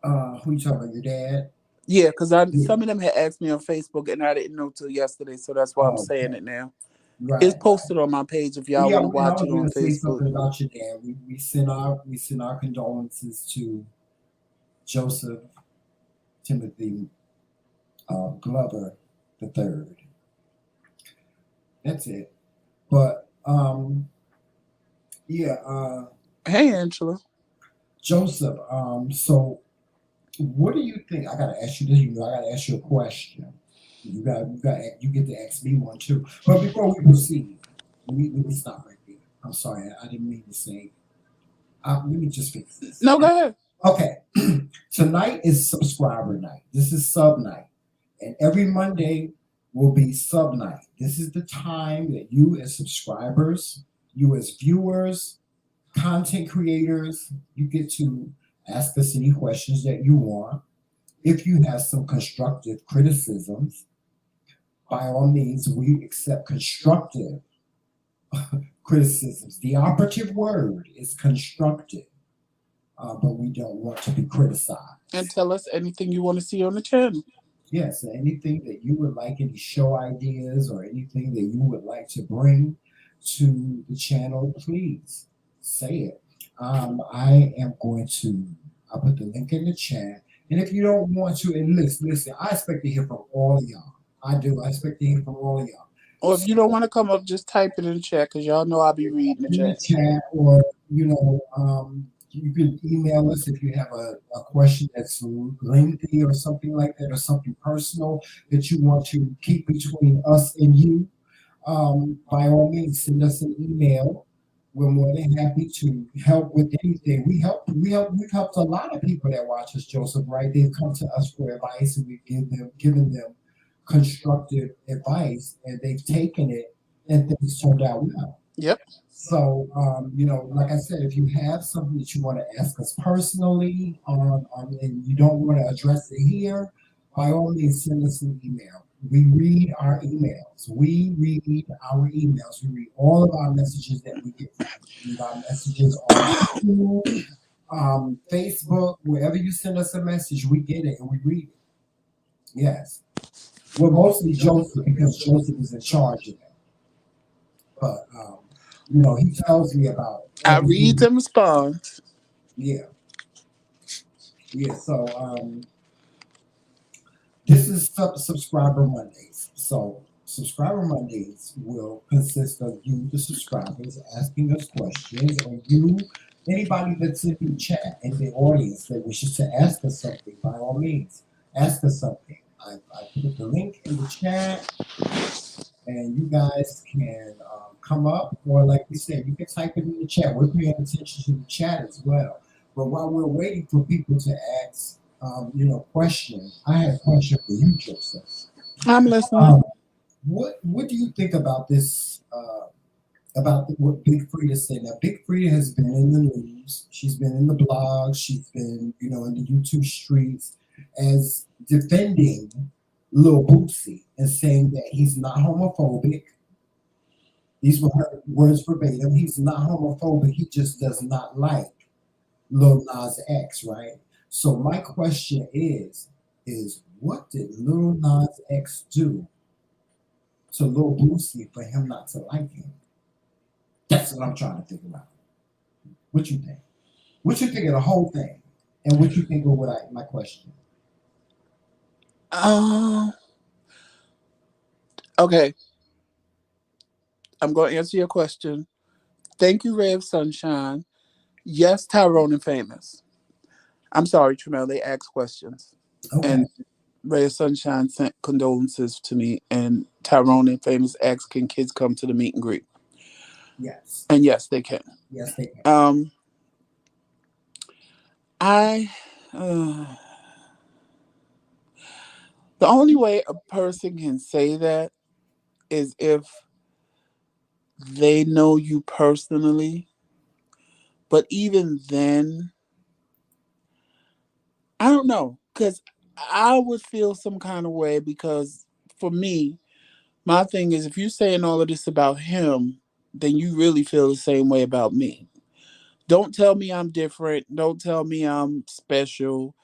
Who you talking about? Your dad? Yeah, because Yeah. some of them had asked me on Facebook and I didn't know till yesterday, so that's why I'm Oh, saying okay. it now. It's Right. posted on my page if y'all Yeah, want to and I watch was it on going to say Facebook. something about your dad. We send our condolences to Joseph Timothy Glover the third. That's it. But yeah, Hey, Angela. Joseph. So what do you think? I gotta ask you this. I gotta ask you a question. You get to ask me one too. But before we proceed, let me stop right there. I'm sorry, I didn't mean to say. Let me just fix this. No, go ahead. Okay, tonight is subscriber night. This is sub night, and every Monday will be sub night. This is the time that you as subscribers, you as viewers, content creators, you get to ask us any questions that you want. If you have some constructive criticisms, by all means, we accept constructive criticisms. The operative word is constructive, but we don't want to be criticized. And tell us anything you want to see on the channel. Yes, anything that you would like, any show ideas or anything that you would like to bring to the channel, please say it. I am going to. I'll put the link in the chat. And if you don't want to, and listen, I expect to hear from all of y'all. I do. I expect to hear from all of y'all. Or if So you don't want to come up, just type it in the chat because y'all know I'll be reading the in the chat. chat, or you can email us if you have a question that's lengthy or something like that, or something personal that you want to keep between us and you. By all means, send us an email. We're more than happy to help with anything. We've helped a lot of people that watch us, Joseph, right? They've come to us for advice, and we've given them constructive advice, and they've taken it, and things turned out well. Yep. So, like I said, if you have something that you want to ask us personally and you don't want to address it here, by all means, send us an email. We read our emails. We read our emails. We read all of our messages that we get from you. We read our messages on YouTube, Facebook, wherever you send us a message, we get it and we read it. Yes. Well, mostly Joseph, because Joseph is in charge of that. But he tells me about I read everything. and respond. Yeah, yeah. So this is subscriber Mondays. So subscriber Mondays will consist of you, the subscribers, asking us questions, or anybody that's in the chat in the audience that wishes to ask us something. By all means, ask us something. I put the link in the chat, and you guys can come up, or like we said, you can type it in the chat. We're paying attention to the chat as well. But while we're waiting for people to ask, questions, I have a question for you, Joseph. I'm listening. What do you think about this? About what Big Frida said. Now, Big Frida has been in the news. She's been in the blogs. She's been, in the YouTube streets as defending Lil Boosie and saying that he's not homophobic. These were her words verbatim. He's not homophobic. He just does not like Lil Nas X, right? So my question is what did Lil Nas X do to Lil Boosie for him not to like him? That's what I'm trying to figure out. What you think? What you think of the whole thing? And what you think of what my question? Um. Okay, I'm going to answer your question. Thank you, Ray of Sunshine. Yes, Tyrone and Famous. I'm sorry, Tremel. They asked questions, Okay. and Ray of Sunshine sent condolences to me, and Tyrone and Famous asked, "Can kids come to the meet and greet?" Yes. And yes, they can. Yes, they can. Um, I. Uh, the only way a person can say that is if they know you personally. But even then, I don't know, because I would feel some kind of way because for me, my thing is if you're saying all of this about him, then you really feel the same way about me. Don't tell me I'm different. Don't tell me I'm special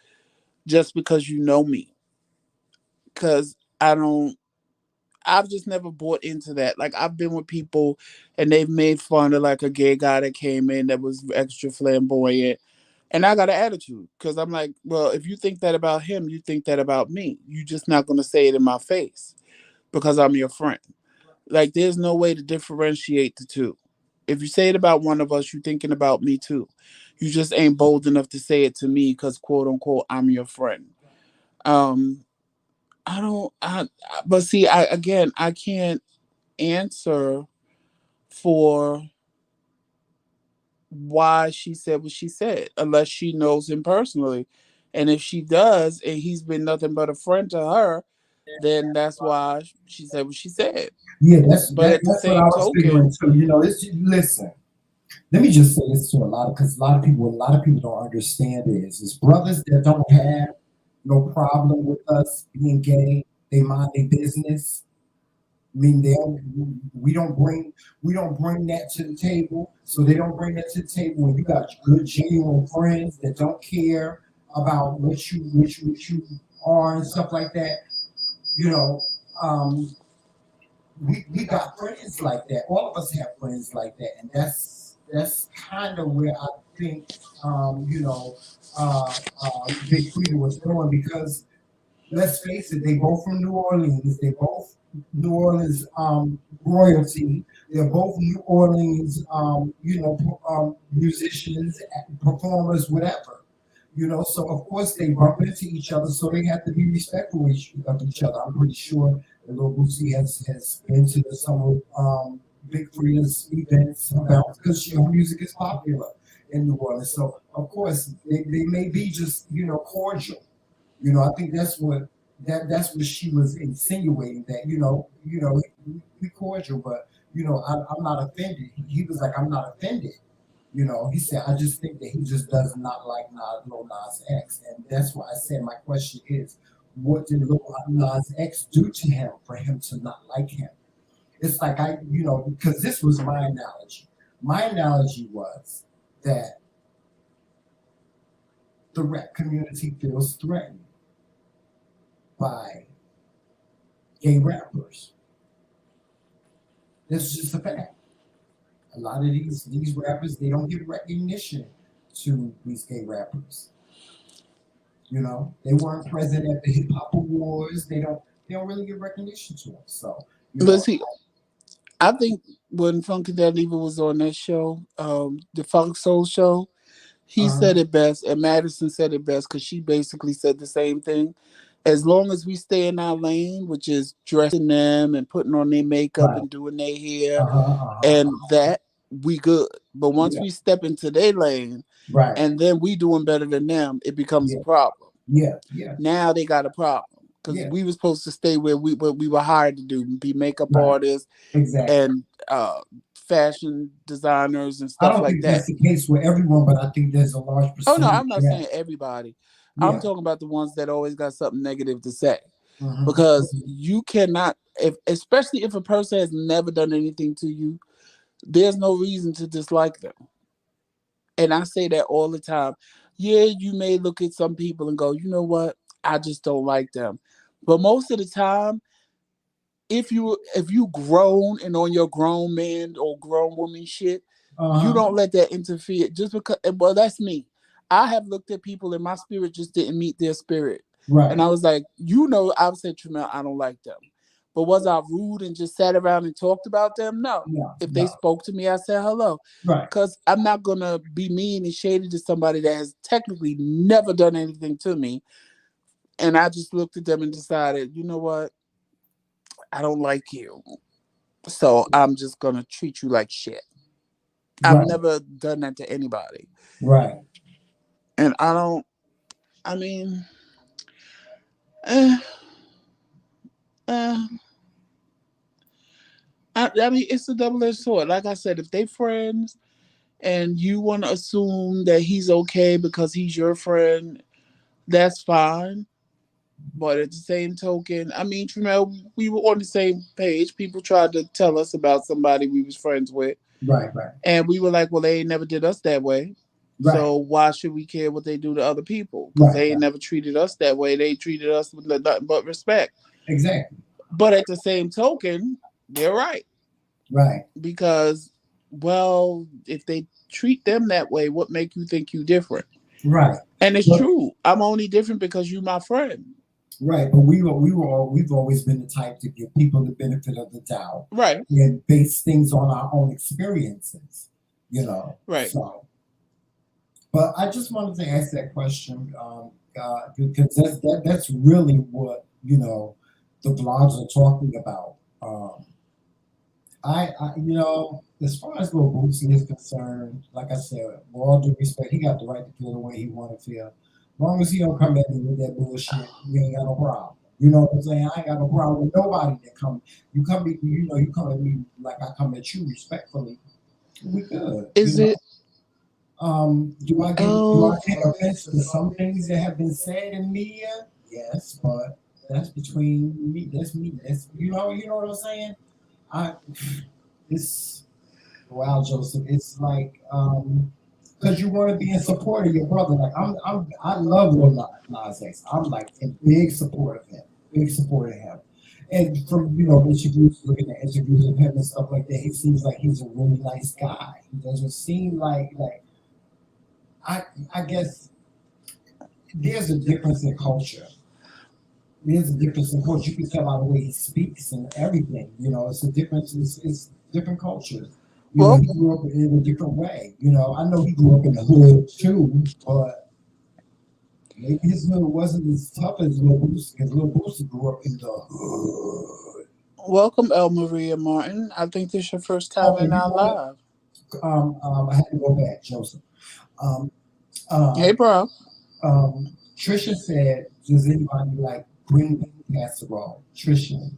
just because you know me. Because I don't, I've just never bought into that. Like I've been with people and they've made fun of like a gay guy that came in that was extra flamboyant. And I got an attitude because I'm like, well, if you think that about him, you think that about me. You're just not going to say it in my face because I'm your friend. Like, there's no way to differentiate the two. If you say it about one of us, you're thinking about me too. You just ain't bold enough to say it to me because, quote unquote, I'm your friend. Um, I don't, but see, I can't answer for why she said what she said unless she knows him personally. And if she does, and he's been nothing but a friend to her, then that's why she said what she said. Yeah, that's But at the what I same was figuring token, too. You know, this. Listen, let me just say this to a lot of because a lot of people don't understand this. It's brothers that don't have no problem with us being gay. They mind their business. I mean, we don't bring we don't bring that to the table, so they don't bring that to the table. When you got good, genuine friends that don't care about what you are and stuff like that, you know, um, we got friends like that. All of us have friends like that, and that's kind of where I think, you know, Big Frida was going because let's face it, they both from New Orleans. They both New Orleans royalty. They're both New Orleans, musicians, performers, whatever. You know, so of course they bump into each other, so they have to be respectful of each other. I'm pretty sure that Lil Boosie has been to some of Big Frida's events about because her music is popular in New Orleans. So of course they may be just cordial. I think that's what she was insinuating that we cordial, but I'm not offended. He was like, I'm not offended. He said, I just think that he just does not like Lil Nas X, and that's why I said my question is, what did Lil Nas X do to him for him to not like him? It's like because this was my analogy. My analogy was that the rap community feels threatened by gay rappers. That's just a fact. A lot of these rappers they don't give recognition to these gay rappers. They weren't present at the hip hop awards. They don't really give recognition to them. So you but know, see, I think when Funky That Evil was on that show, the Funk Soul show, he uh, said it best, and Madison said it best because she basically said the same thing. As long as we stay in our lane, which is dressing them and putting on their makeup right, and doing their hair, and uh-huh. that we good. But once Yeah, we step into their lane, right, and then we doing better than them, it becomes a yeah, problem. yeah, yeah, Now they got a problem because yeah, we were supposed to stay where we were hired to do, be makeup right, artists exactly. and fashion designers and I stuff don't like think that. that's the case with everyone, but I think there's a large Oh no, percentage. I'm not saying Yes, everybody. I'm yeah, talking about the ones that always got something negative to say. Because hmm you cannot, if especially if a person has never done anything to you, there's no reason to dislike them. And I say that all the time. Yeah, you may look at some people and go, you know what? I just don't like them. But most of the time, if you grown and on your grown man or grown woman shit, you Uh-huh. don't let that interfere. Just because, well, that's me. I have looked at people and my spirit just didn't meet their spirit, and Right. I was like, I've said, Tramel, I don't like them. But was I rude and just sat around and talked about them? No. No, If they no. spoke to me, I said hello, Right. because I'm not gonna be mean and shady to somebody that has technically never done anything to me. And I just looked at them and decided, you know what? I don't like you. So I'm just gonna treat you like shit. I've Right. never done that to anybody. Right. And I don't, I mean, eh, eh, I mean, it's a double edged sword. Like I said, if they friends and you want to assume that he's okay because he's your friend, that's fine. But at the same token, I mean, Tramel, we were on the same page. People tried to tell us about somebody we was friends with. Right. Right. And we were like, well, they ain't never did us that way. Right. So why should we care what they do to other people? Because Right. they ain't Right. never treated us that way. They treated us with nothing but respect. Exactly. But at the same token, they're right. Right. Because, well, if they treat them that way, what make you think you different? Right. And it's But true. I'm only different because you my friend. right. But we've always been the type to give people the benefit of the doubt Right. and base things on our own experiences. You know. Right. So, but I just wanted to ask that question, because that's really what the blogs are talking about. As far as Lil Boosie is concerned, like I said, with all due respect, he got the right to feel the way he want to feel. As long as he don't come at me with that bullshit, we ain't got no problem. You know what I'm saying? I ain't got no problem with nobody that come. You come at me, you come at me like I come at you respectfully. We good, Is it? do Oh, I take offense to some things that have been said in media? Yes, but that's between me. That's me. That's you know what I'm saying? I it's wow, Joseph. It's like because you want to be in support of your brother. Like I love Lil Nas X. I'm like in big support of him. Big support of him. And from interviews, looking at interviews of him and stuff like that, he seems like he's a really nice guy. He doesn't seem like I I guess there's a difference in culture. There's a difference in culture. You can tell by the way he speaks and everything. It's a difference. It's different cultures. well, He grew up in a different way. I know he grew up in the hood too, but maybe his hood wasn't as tough as Lil Boosie, because Lil Boosie grew up in the hood. welcome, El Maria Martin. I think this your first time Oh, in and you our know live. what? I had to go back, Joseph. Um, Hey, uh, bro. Trisha said, "Does anybody like green bean casserole?" Trisha,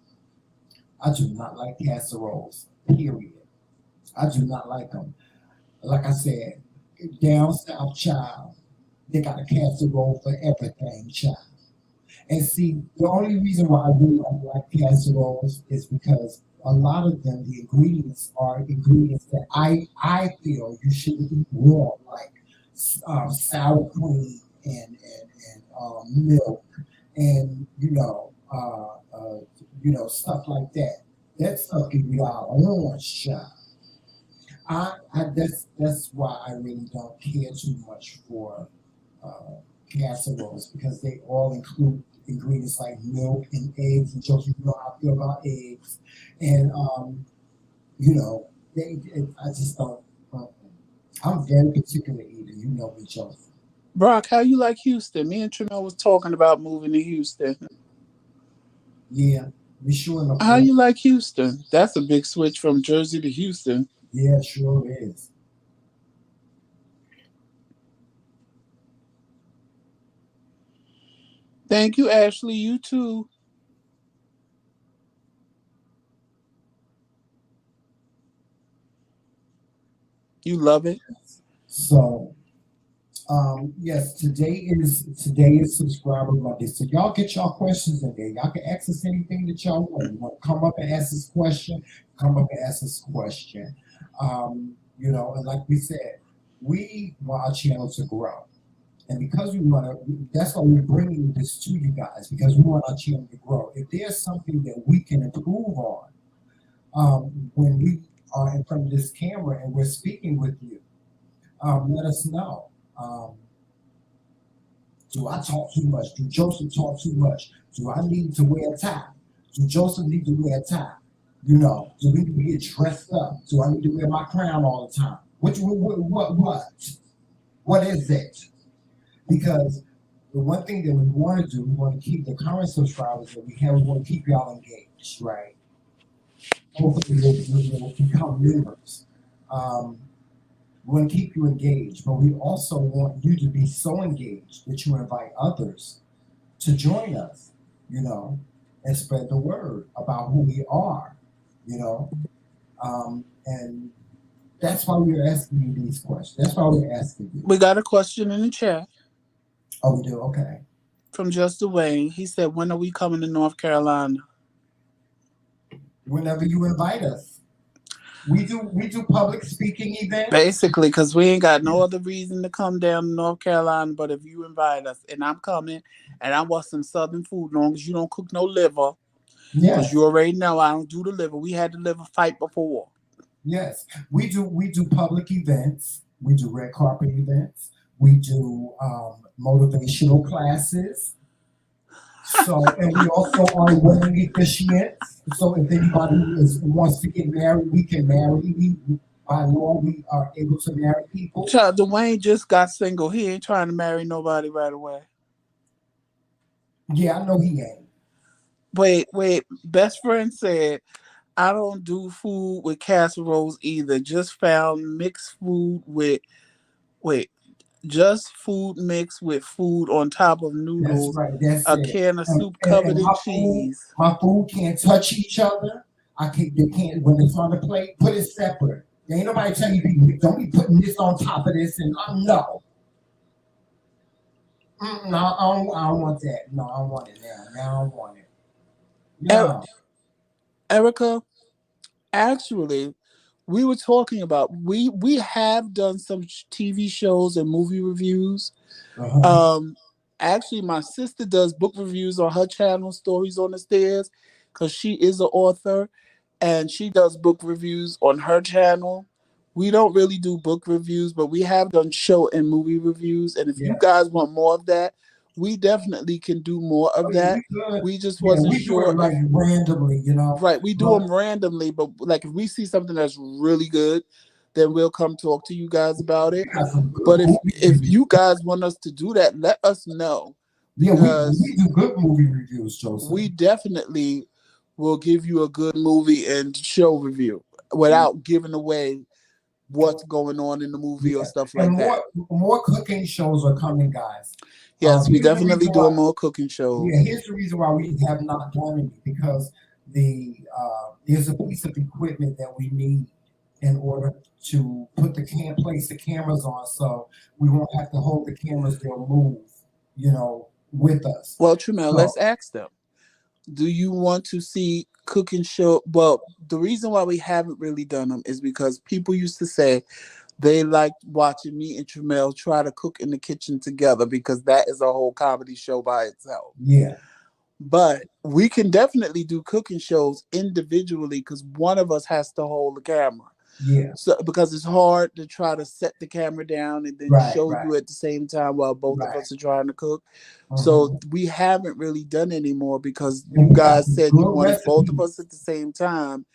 I do not like casseroles. Period. I do not like them. Like I said, down south, child, they got a casserole for everything, child. And see, the only reason why I really don't like casseroles is because a lot of them, the ingredients are ingredients that I feel you shouldn't eat raw, like sour cream and milk and stuff like that. That stuff can be all orange, child. That's why I really don't care too much for uh, casseroles, because they all include ingredients like milk and eggs. And Joseph, you know how I feel about eggs, and I just don't. Uh, I'm very particular eater. You know me, Joseph. Brock, how you like Houston? Me and Tramel was talking about moving to Houston. Yeah, we sure enough. How you like Houston? That's a big switch from Jersey to Houston. Yeah, sure is. Thank you, Ashley. You too. You love it. So yes, today is subscriber Monday. So y'all get y'all questions in there. Y'all can ask us anything that y'all want. You want to come up and ask us a question, come up and ask us a question. And like we said, we want our channel to grow. And because we want to, that's why we're bringing this to you guys, because we want our children to grow. If there's something that we can improve on when we are in front of this camera and we're speaking with you, let us know. Do I talk too much? Do Joseph talk too much? Do I need to wear a tie? Do Joseph need to wear a tie? Do we need to get dressed up? Do I need to wear my crown all the time? What is it? Because the one thing that we want to do, we want to keep the current subscribers that we have, we want to keep y'all engaged, right? Hopefully you'll become members. Um, we want to keep you engaged, but we also want you to be so engaged that you invite others to join us, and spread the word about who we are, you know. And that's why we're asking you these questions. That's why we're asking you. We got a question in the chat. Oh, we do? Okay. From Justin Wayne. He said, when are we coming to North Carolina? Whenever you invite us. We do public speaking events. Basically, because we ain't got no other reason to come down to North Carolina, but if you invite us, and I'm coming, and I want some Southern food, long as you don't cook no liver. Yes. Because you already know I don't do the liver. We had the liver fight before. Yes. We do public events. We do red carpet events. We do motivational classes. So, and we also are wedding officiants. So, if anybody wants to get married, we can marry. By law, we are able to marry people. Child, Dwayne just got single. He ain't trying to marry nobody right away. Yeah, I know he ain't. Wait. Best friend said, I don't do food with casseroles either. Just found mixed food with, just food mixed with food on top of noodles. That's right. That's a it. Can of soup covered in cheese. My food can't touch each other. They can't, when it's on the plate, put it separate. There ain't nobody telling you, don't be putting this on top of this. And no. No, I don't want that. No, I want it now. Now I want it. No. Erica, actually, we were talking about, we have done some TV shows and movie reviews. Actually, my sister does book reviews on her channel, Stories on the Stairs, because she is an author, and she does book reviews on her channel. We don't really do book reviews, but we have done show and movie reviews. And if you guys want more of that, we definitely can do more of that. We just wasn't sure. Do it like randomly, Right, we do them randomly, but like if we see something that's really good, then we'll come talk to you guys about it. But if you guys want us to do that, let us know. Because we do good movie reviews, Joseph. We definitely will give you a good movie and show review without giving away what's going on in the movie or stuff like that. More cooking shows are coming, guys. Yes, we definitely doing more cooking shows. Yeah, here's the reason why we have not done it, because there's a piece of equipment that we need in order to place the cameras on, so we won't have to hold the cameras, they'll move, with us. Well, Tremel, let's ask them. Do you want to see cooking show? Well, the reason why we haven't really done them is because people used to say they liked watching me and Tremel try to cook in the kitchen together, because that is a whole comedy show by itself. Yeah. But we can definitely do cooking shows individually, because one of us has to hold the camera. Yeah. So because it's hard to try to set the camera down and then show you at the same time while both of us are trying to cook. So we haven't really done anymore because you guys said you wanted both of us at the same time.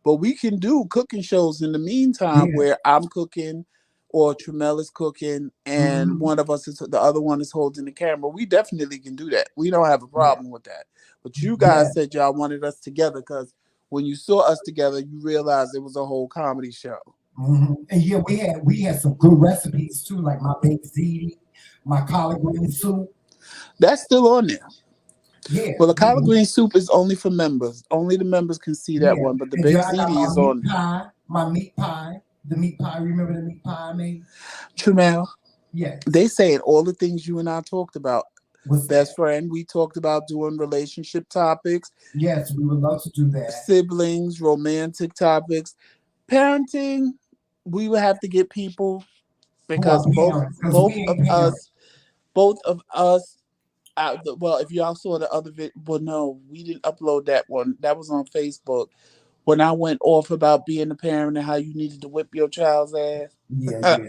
But we can do cooking shows in the meantime where I'm cooking or Tremel is cooking and the other one is holding the camera. We definitely can do that. We don't have a problem with that. But you guys said y'all wanted us together because when you saw us together, you realized it was a whole comedy show. And we had some good recipes too, like my baked ziti, my collard green soup. That's still on there. Yeah. Well, the collard green soup is only for members. Only the members can see that one. But the baked ziti is on there. My meat pie. The meat pie. Remember the meat pie I made? Tremel. Yeah. They saying all the things you and I talked about. Best friend, we talked about doing relationship topics. Yes, we would love to do that. Siblings, romantic topics. Parenting, we would have to get people because both of us both of us. Well, if y'all saw the other video, well, no, we didn't upload that one. That was on Facebook when I went off about being a parent and how you needed to whip your child's Yeah, ass.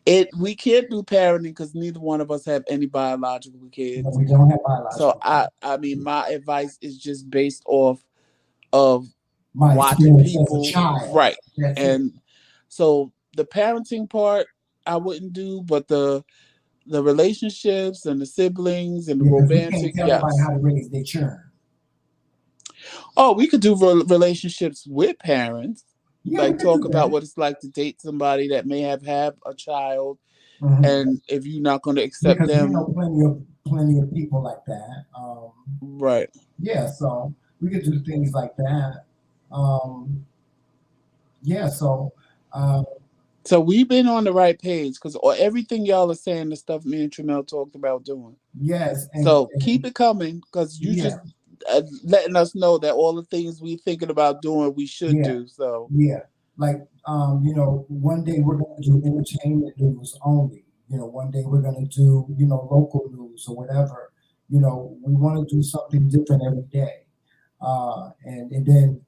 yeah. We can't do parenting because neither one of us have any biological No, kids. we don't have So biological I mean, my advice is just based off of my watching experience as a people, child. right? That's it. And so the parenting part I wouldn't do, but the relationships and the siblings and the Yeah, because we can't romantic, tell nobody yes. how to raise their children. Oh, we could do relationships with parents, Yeah, we like could do talk about that. what it's like to date somebody that may have a child, Hmm. and if you're not going to accept Because we know them, plenty of people like that. right? Yeah, so we could do things like that. Um, yeah, so uh, So we've been on the right page because everything y'all are saying, the stuff me and Tramel talked about doing. yes, So keep and it coming because you just yeah, letting us know that all the things we thinking about doing, we should yeah, do. So yeah. Like one day we're gonna do entertainment news only. One day we're gonna do local news or whatever. We want to do something different every day. And then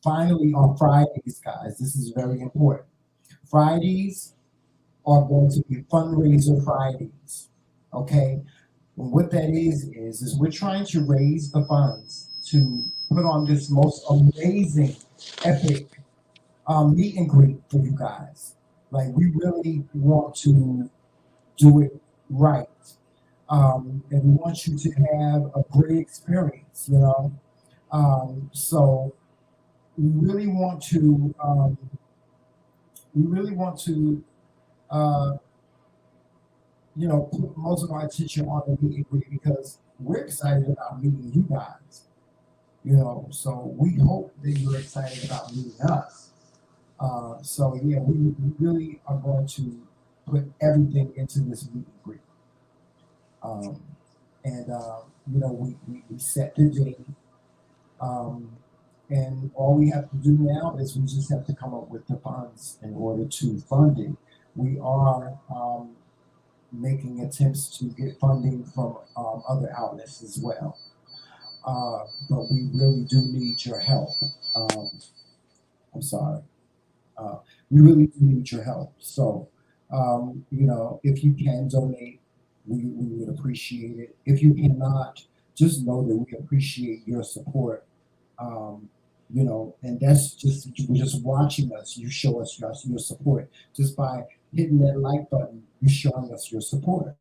finally on Fridays, guys, this is very important. Fridays are going to be fundraiser Fridays. Okay, and what that is we're trying to raise the funds to put on this most amazing, epic meet and greet for you guys. Like we really want to do it right, and we want you to have a great experience. So we really want to we really want to uh, put most of our attention on the meet and greet because we're excited about meeting you guys. So we hope that you're excited about meeting us. So yeah, we really are going to put everything into this meet and greet. Um, and we set the date. Um, and all we have to do now is we just have to come up with the funds in order to fund it. We are making attempts to get funding from other outlets as well. But we really do need your help. Um, I'm sorry. Uh, we really do need your help. So, if you can donate, we would appreciate it. If you cannot, just know that we appreciate your support. Um, and that's just watching us. You show us your support just by hitting that like button. You showing us your support.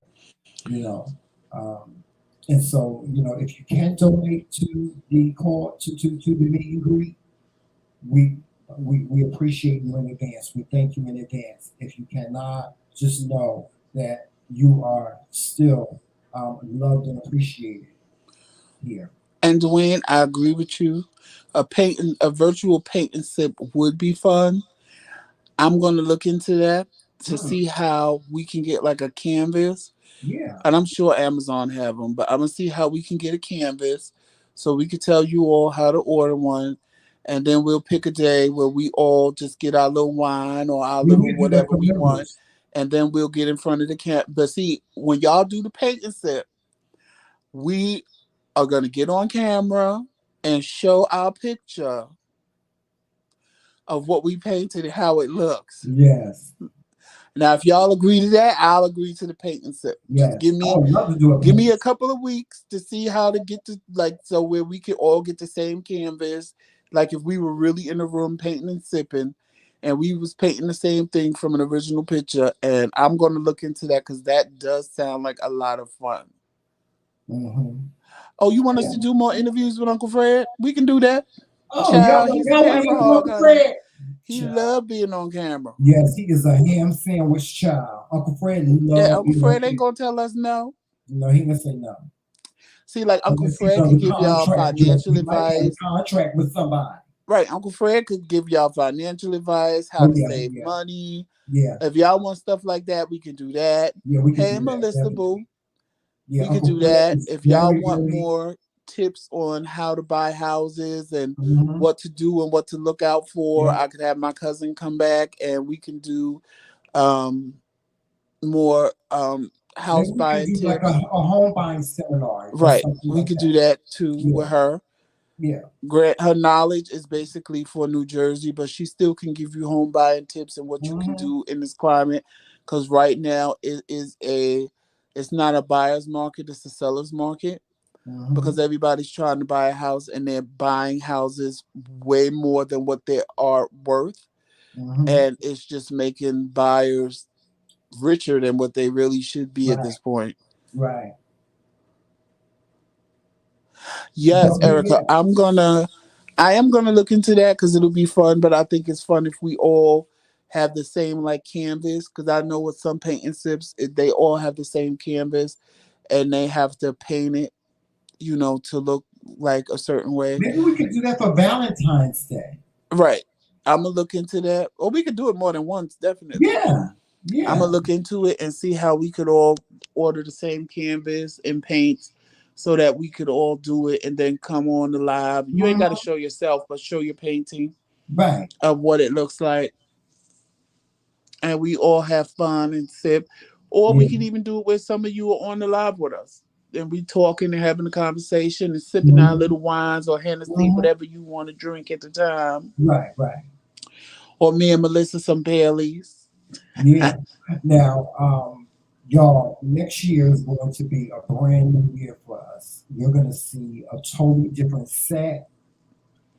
You know, um, and so if you can donate to the call to the meet and greet, we we appreciate you in advance. We thank you in advance. If you cannot, just know that you are still loved and appreciated here. and Dwayne, I agree with you. A virtual paint and sip would be fun. I'm going to look into that to Mm, see how we can get like a canvas, yeah, and I'm sure Amazon have them, but I'm gonna see how we can get a canvas so we can tell you all how to order one, and then we'll pick a day where we all just get our little wine or our yeah, little we do that whatever for we want, members. and then we'll get in front of the camp. But see, when y'all do the paint and sip, we are gonna get on camera and show our picture of what we painted and how it looks. Yes, Now, if y'all agree to that, I'll agree to the paint and sip. Just yes, I would love to do a give me paint. a couple of weeks to see how to get to like so where we can all get the same canvas. Like if we were really in the room painting and sipping, and we was painting the same thing from an original picture. And I'm gonna look into that because that does sound like a lot of fun. Hmm. Oh, you want us Yeah. to do more interviews with Uncle Fred? We can do that. Oh, Child, he's a y'all want to hear camera from hog, Uncle honey. Fred? He Child. love being on camera. Yes, he is a ham sandwich child. Uncle Fred And love Uncle being on Fred ain't camera. gonna tell us no. No, he gonna say no. See, like Uncle Unless he's Fred could under give y'all contract, George. financial He might be under advice. contract with somebody. Right, Uncle Fred could give y'all financial advice, how Oh to yeah, save yeah, money. yeah, If y'all want stuff like that, we can do that. yeah. We can Hey, do that Melissa Boo, definitely. Yeah, we could Uncle do Fred that. is If y'all very, want very. more tips on how to buy houses and Hmm. what to do and what to look out for, Yeah, I could have my cousin come back and we can do um, more house Maybe we could buying do like tips. a home buying seminar or Right. something We like could do that. that too Yeah, with her. yeah. Grant her knowledge is basically for New Jersey, but she still can give you home buying tips and what you can Mm-hmm. do in this climate. Because right now it's not a buyer's market, it's a seller's market. Mm-hmm. Because everybody's trying to buy a house and they're buying houses way more than what they are worth, Mm-hmm. and it's just making buyers richer than what they really should be at Right, this point. right. Yes, But Erica, yeah, I am gonna look into that because it'll be fun. But I think it's fun if we all have the same like canvas. Because I know with some painting sips, they all have the same canvas, and they have to paint it, to look like a certain way. maybe we could do that for Valentine's Day. Right. I'm gonna look into that. Or we could do it more than once, definitely. Yeah, I'm yeah. gonna look into it and see how we could all order the same canvas and paints so that we could all do it and then come on the live. You ain't gotta Mhm. show yourself, but show your painting Right. of what it looks like, and we all have fun and sip. Or we Yeah. could even do it where some of you are on the live with us. And we talking and having a conversation and sipping our Mhm. little wines or Hennessy, Mhm. whatever you want to drink at the time. Right, right. Or me and Melissa some Baileys. Yeah. Now, y'all, next year is going to be a brand new year for us. You're gonna see a totally different set.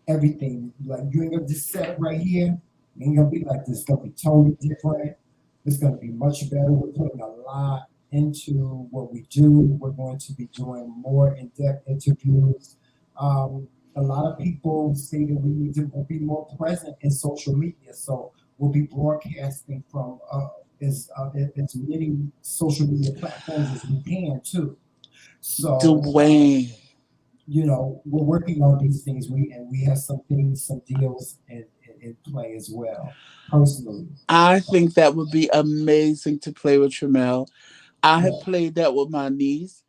Everything like you ain't gonna just set it right here. It ain't gonna be like this. It's gonna be totally different. It's gonna be much better. We're putting a lot into what we do. We're going to be doing more in-depth interviews. A lot of people say that we need to be more present in social media, so we'll be broadcasting from as many social media platforms as we can too. So Dwayne. we're working on these things. We have some things, some deals in play as well. Personally, I think that would be amazing to play with Tramel. I have what played that with my niece,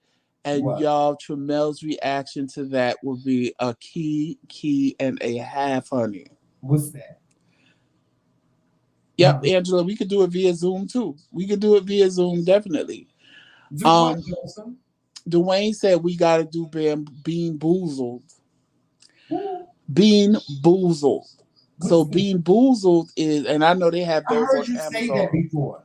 and what y'all, Tramel's reaction to that would be a key, and a half, honey. what's that? Yep, Huh? Angela, we could do it via Zoom too. We could do it via Zoom, definitely. Do what, Um, Joseph? Dwayne said we got to do Bean Boozled. Who? Bean Boozled. So What's that? Bean Boozled is, and I know they have I those heard on you say that Amazon. before.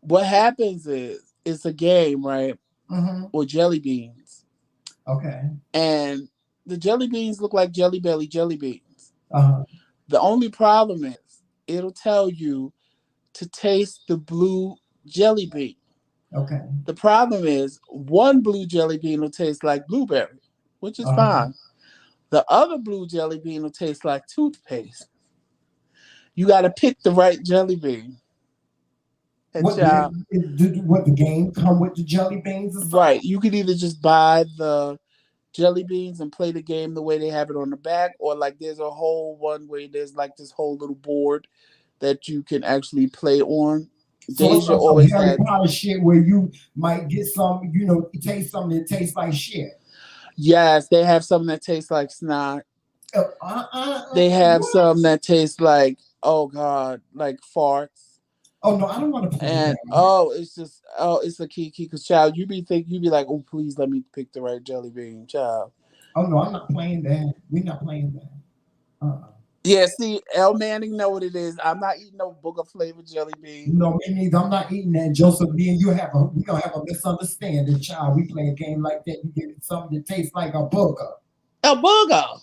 What happens is it's a game, right? Mm-hmm. With jelly beans, Okay. and the jelly beans look like Jelly Belly jelly beans. Uh-huh. The only problem is it'll tell you to taste the blue jelly bean. Okay. The problem is one blue jelly bean will taste like blueberry, which is Uh-huh. fine. The other blue jelly bean will taste like toothpaste. You got to pick the right jelly bean. And What the child, what the game come with the jelly beans or something? right, you could either just buy the jelly beans and play the game the way they have it on the back, or like there's a whole one where there's like this whole little board that you can actually play on. So it's Deja like some always Harry had, Potter shit where you might get some, taste something that tastes like shit. yes, they have some that taste like snot. They have What? some that taste like, oh God, like farts. Oh no, I don't want to play And that. it's a key, because child, you be like, oh please let me pick the right jelly bean, child. Oh no, I'm not playing that. We're not playing that. Uh-uh. Yeah, see, El Manning know what it is. I'm not eating no booger flavored jelly bean. No, me neither. I'm not eating that. Joseph, me and you we gonna have a misunderstanding, child. We play a game like that. You get something that tastes like a booger. A booger.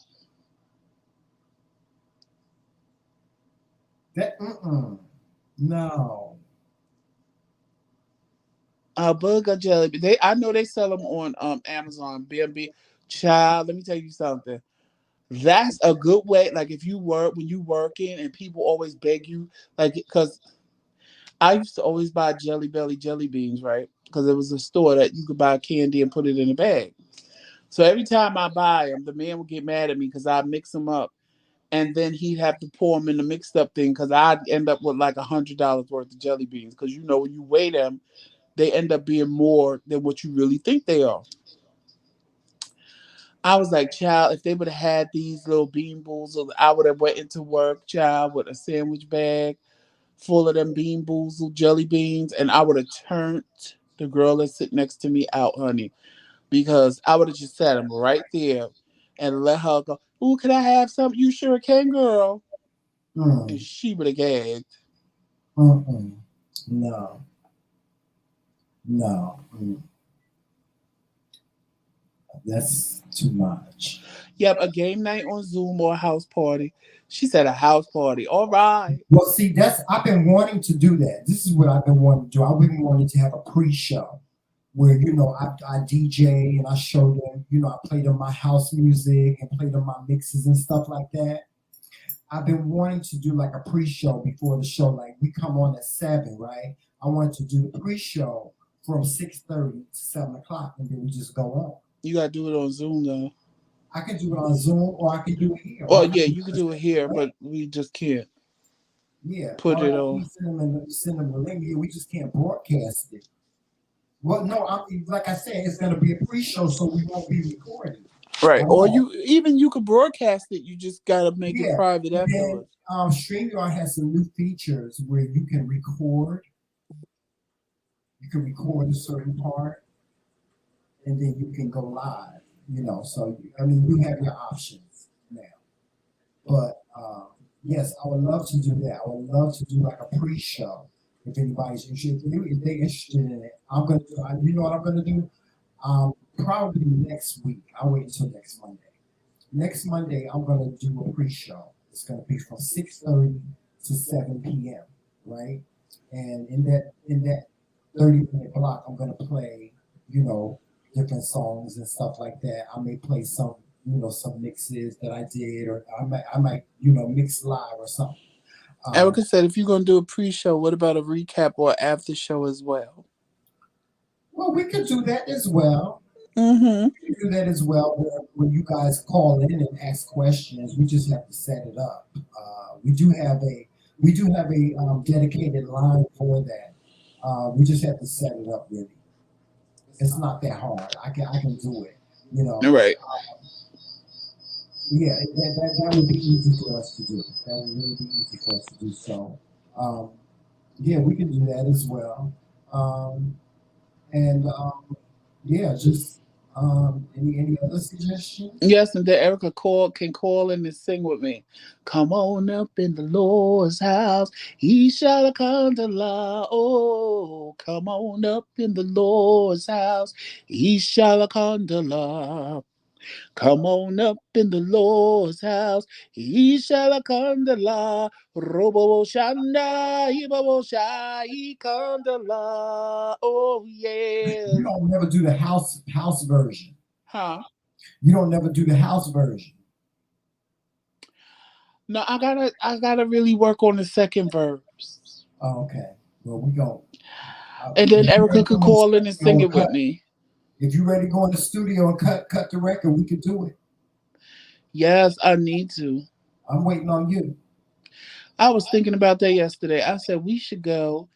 That no. A booger jelly bean. I know they sell them on Amazon, B&B. Child, let me tell you something. That's a good way. Like if you work when you working and people always beg you, like because I used to always buy Jelly Belly jelly beans, right? Because it was a store that you could buy candy and put it in a bag. So every time I buy them, the man would get mad at me because I mix them up, and then he'd have to pour them in the mixed up thing because I'd end up with like $100 worth of jelly beans. Because when you weigh them, they end up being more than what you really think they are. I was like, child, if they would have had these little bean boozles, I would have went into work, child, with a sandwich bag full of them bean boozled jelly beans, and I would have turned. the girl that sit next to me out, honey, because I would have just sat him right there and let her go. Ooh, can I have some? You sure can, girl. And Mm, she would have gagged. mm-mm. No, no, that's too much. Yep, a game night on Zoom or a house party. She said a house party. All right. Well, see, that's I've been wanting to do that. This is what I've been wanting to do. I've been wanting to have a pre-show where I DJ and I show them. I play them my house music and play them my mixes and stuff like that. I've been wanting to do like a pre-show before the show. Like we come on at 7, right? I wanted to do the pre-show from 6:30 to 7 o'clock, and then we just go on. You gotta do it on Zoom though. I can do it on Zoom, or I can do it here. Oh Or I yeah, can you could do it here, do it. but we just can't Yeah, put all it I do on. is send them the link. Yeah, we just can't broadcast it. Well, no, like I said, it's gonna be a pre-show, so we won't be recording Right. at Or all. you could broadcast it. You just gotta make it Yeah, private and then afterwards. StreamYard has some new features where you can record. You can record a certain part, and then you can go live. So I mean, you have your options now. But yes, I would love to do that. I would love to do like a pre-show. If anybody's interested, if they're interested in it, I'm gonna do. You know what I'm gonna do? Probably next week. I'll wait until next Monday. Next Monday, I'm gonna do a pre-show. It's gonna be from 6:30 to 7 p.m. Right, and in that 30-minute block, I'm gonna play, you know, different songs and stuff like that. I may play some mixes that I did, or I might mix live or something. Um, Erica said if you're gonna do a pre-show, what about a recap or after show as well? well, we could do that as well. Mm-hmm. We could do that as well. Where when you guys call in and ask questions, we just have to set it up. We do have a dedicated line for that. We just have to set it up. Really, it's not that hard. I can do it. You All know. right. Yeah, that would be easy for us to do. That would really be easy for us to do. So, um, yeah, we can do that as well. Um, and yeah, just any other suggestions? Yes, and then Erica can call in and sing with me. Come on up in the Lord's house. He shall come to la. Oh, come on up in the Lord's house. He shall come to la. Come on up in the Lord's house. He shall come to la. Robo shanda, ibo shai come to la. Oh You yes. don't never do the house version. Huh? You don't never do the house version. No, I gotta really work on the second verse. Oh, okay. Well, we go. And then If you Erica ready to could go in the call in and sing studio and it with cut, me. if you ready to go in the studio and cut the record, we could do it. Yes, I need to. I'm waiting on you. I was thinking about that yesterday. I said we should go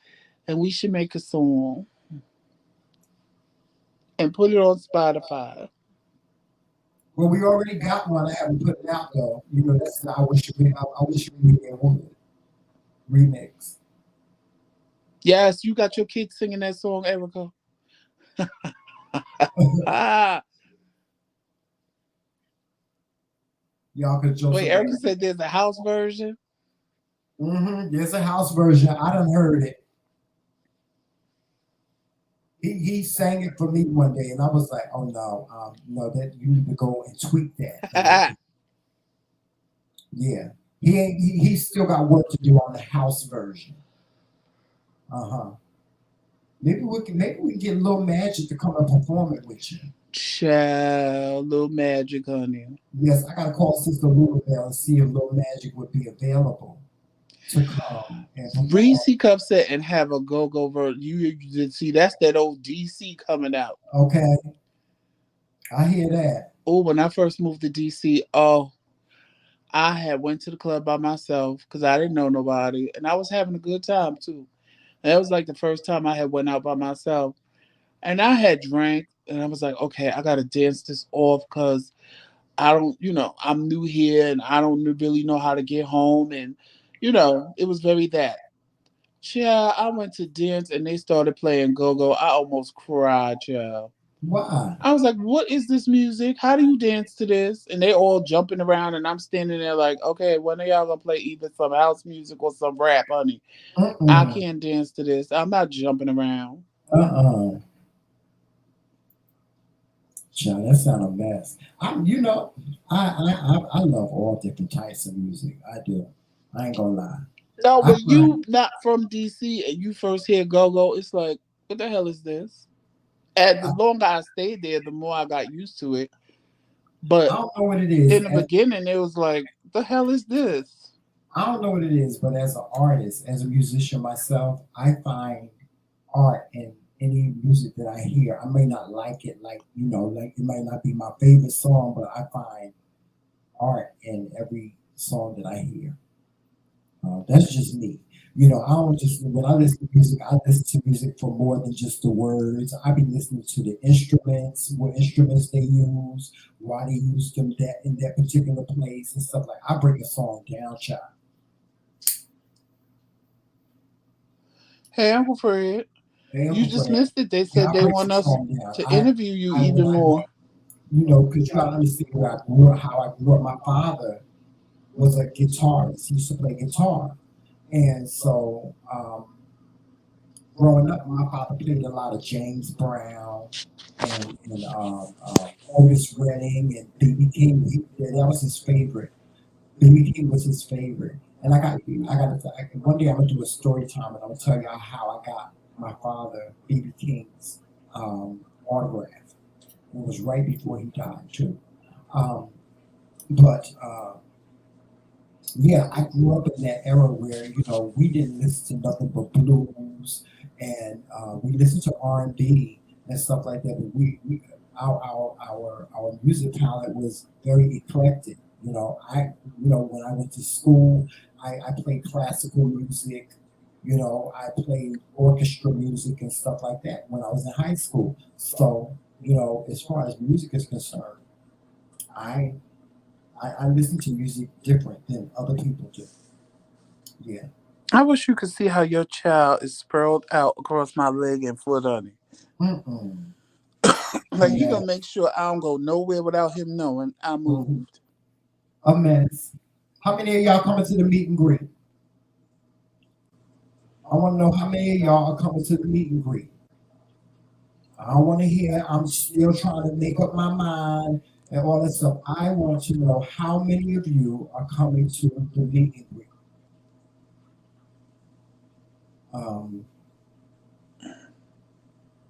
and we should make a song and put it on Spotify. Well, we already got one. I haven't put it out though. That's the I wish we would remix. Yes, you got your kids singing that song, Erica. Ah, Y'all could show wait, somebody. Erica said there's a house version. There's a house version. I done heard it. He sang it for me one day, and I was like, "Oh no, no, that you need to go and tweak that a little bit." Yeah, he's still got work to do on the house version. Uh huh. Maybe we can get Little Magic to come and perform it with you. Child, little magic, honey. Yes, I gotta call Sister Louisville and see if Little Magic would be available to come and perform. Reese Cup set and have a go verse. You see that's that old DC coming out. Okay, I hear that. Oh, when I first moved to DC, oh, I had went to the club by myself because I didn't know nobody, and I was having a good time too. And that was like the first time I had went out by myself, and I had drank, and I was like, okay, I gotta dance this off because I don't, I'm new here and I don't really know how to get home, and it was very that. Child, I went to dance and they started playing go-go. I almost cried, child. Why? I was like, what is this music? How do you dance to this? And they all jumping around and I'm standing there like, okay, when are y'all gonna play either some house music or some rap, honey? I Mm-mm. can't dance to this. I'm not jumping around. Uh-uh. Child, that sound a mess. I love all different types of music. I do. I ain't gonna lie. No, I when you find not from DC and you first hear go-go, it's like, what the hell is this? And the longer I stayed there, the more I got used to it. I But don't know what it is. in the beginning, it was like, the hell is this? I don't know what it is, but as an artist, as a musician myself, I find art in any music that I hear. I may not like it, like it might not be my favorite song, but I find art in every song that I hear. That's just me. I don't just when I listen to music, I listen to music for more than just the words. I be listening to the instruments, what instruments they use, why they use them that in that particular place and stuff like. I break a song down, child. Hey, Uncle Fred, Hey, you Uncle just Fred, missed it. They yeah, said I they break want some us song down. to interview you I even when I more. because you gotta understand where I grew up, how I grew up. My father was a guitarist. He used to play guitar, and so growing up, my father played a lot of James Brown and Otis Redding and BB King. That was his favorite. BB King was his favorite. And one day I'm gonna do a story time and I'm gonna tell you how I got my father BB King's autograph. It was right before he died too. Um, but Yeah, I grew up in that era where we didn't listen to nothing but blues, and we listened to R&B and stuff like that. But our music palette was very eclectic. When I went to school, I played classical music. I played orchestra music and stuff like that when I was in high school. So as far as music is concerned, I I listen to music different than other people do. Yeah. I wish you could see how your child is sprawled out across my leg and foot, honey. Mm-mm. A Like he gonna make mess. sure I don't go nowhere without him knowing I Hmm. moved. A mess. How many of y'all coming to the meet and greet? I want to know how many of y'all are coming to the meet and greet. I want to hear. I'm still trying to make up my mind and all that stuff. I want to know how many of you are coming to the meet and greet. Um,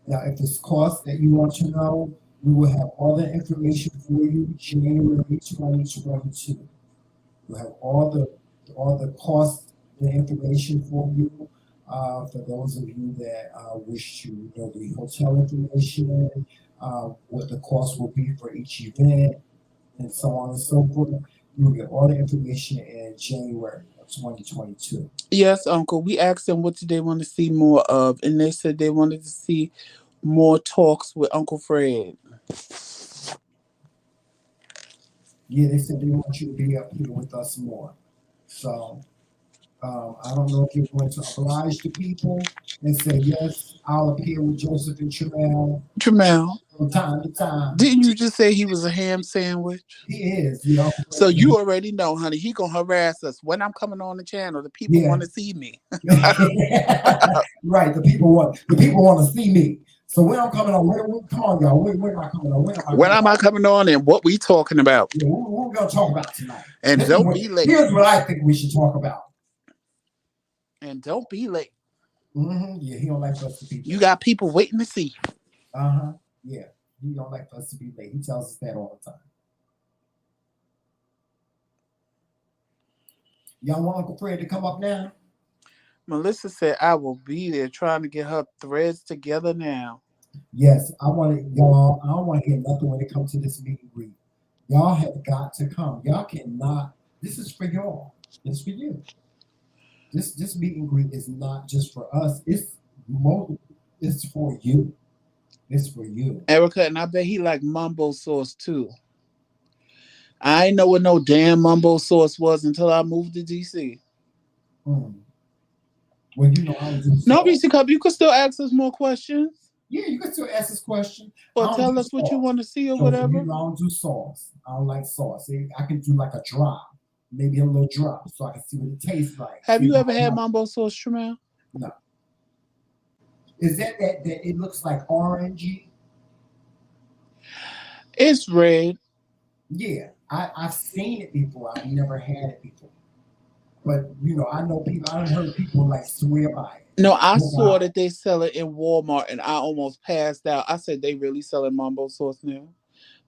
Now, if it's cost that you want to know, we will have all the information for you January 2022. We'll have all the cost, the information for you. For those of you that wish to know the hotel information, what the cost will be for each event, and so on and so forth. You will get all the information in January of 2022. Yes, Uncle. We asked them what did they want to see more of, and they said they wanted to see more talks with Uncle Fred. Yeah, they said they want you to be up here with us more. So I don't know if you're going to oblige the people and say, yes, I'll appear with Joseph and Tramel Jamel, from time to time. didn't you just say he was a ham sandwich? He is. So you already know, honey. He gonna harass us when I'm coming on the channel. The people Yeah. want to see me. Right. The people want to see me. So when I'm coming on, come on, y'all. When am I coming on? When am I When coming am I on? coming on and what we talking about? Yeah, what we gonna talk about tonight? And This is don't what be late. here's what I think we should talk about. And don't be late. Yeah, he don't like for us to be You late. got people waiting to see. Uh-huh. Yeah. He don't like for us to be late. He tells us that all the time. Y'all want Uncle Fred to come up now? Melissa said I will be there trying to get her threads together now. Yes, I want to, y'all. I don't want to hear nothing when it comes to this meet and greet. Y'all have got to come. Y'all cannot. This is for y'all. It's for you. This meet and greet is not just for us. It's for you. It's for you. Erica, and I bet he like mumbo sauce too. I ain't know what no damn mumbo sauce was until I moved to DC. Mm. Well, you know, I don't do No, sauce. BC Cup, you can still ask us more questions Yeah, you can still ask this question. I or don't do tell us what you sauce. want to see or So for whatever. you, I don't do sauce. I don't like sauce. I can do like a drop, maybe a little drop, so I can see what it tastes like. Have See you how ever it had might. mambo sauce, Tramel? No, is that it looks like orangey? It's red. Yeah, I've seen it before. I've never had it before. But you know, I know people. I've heard people like swear by it. No, I Swear saw by that they sell it in Walmart and I almost passed out. I said they really selling mambo sauce now.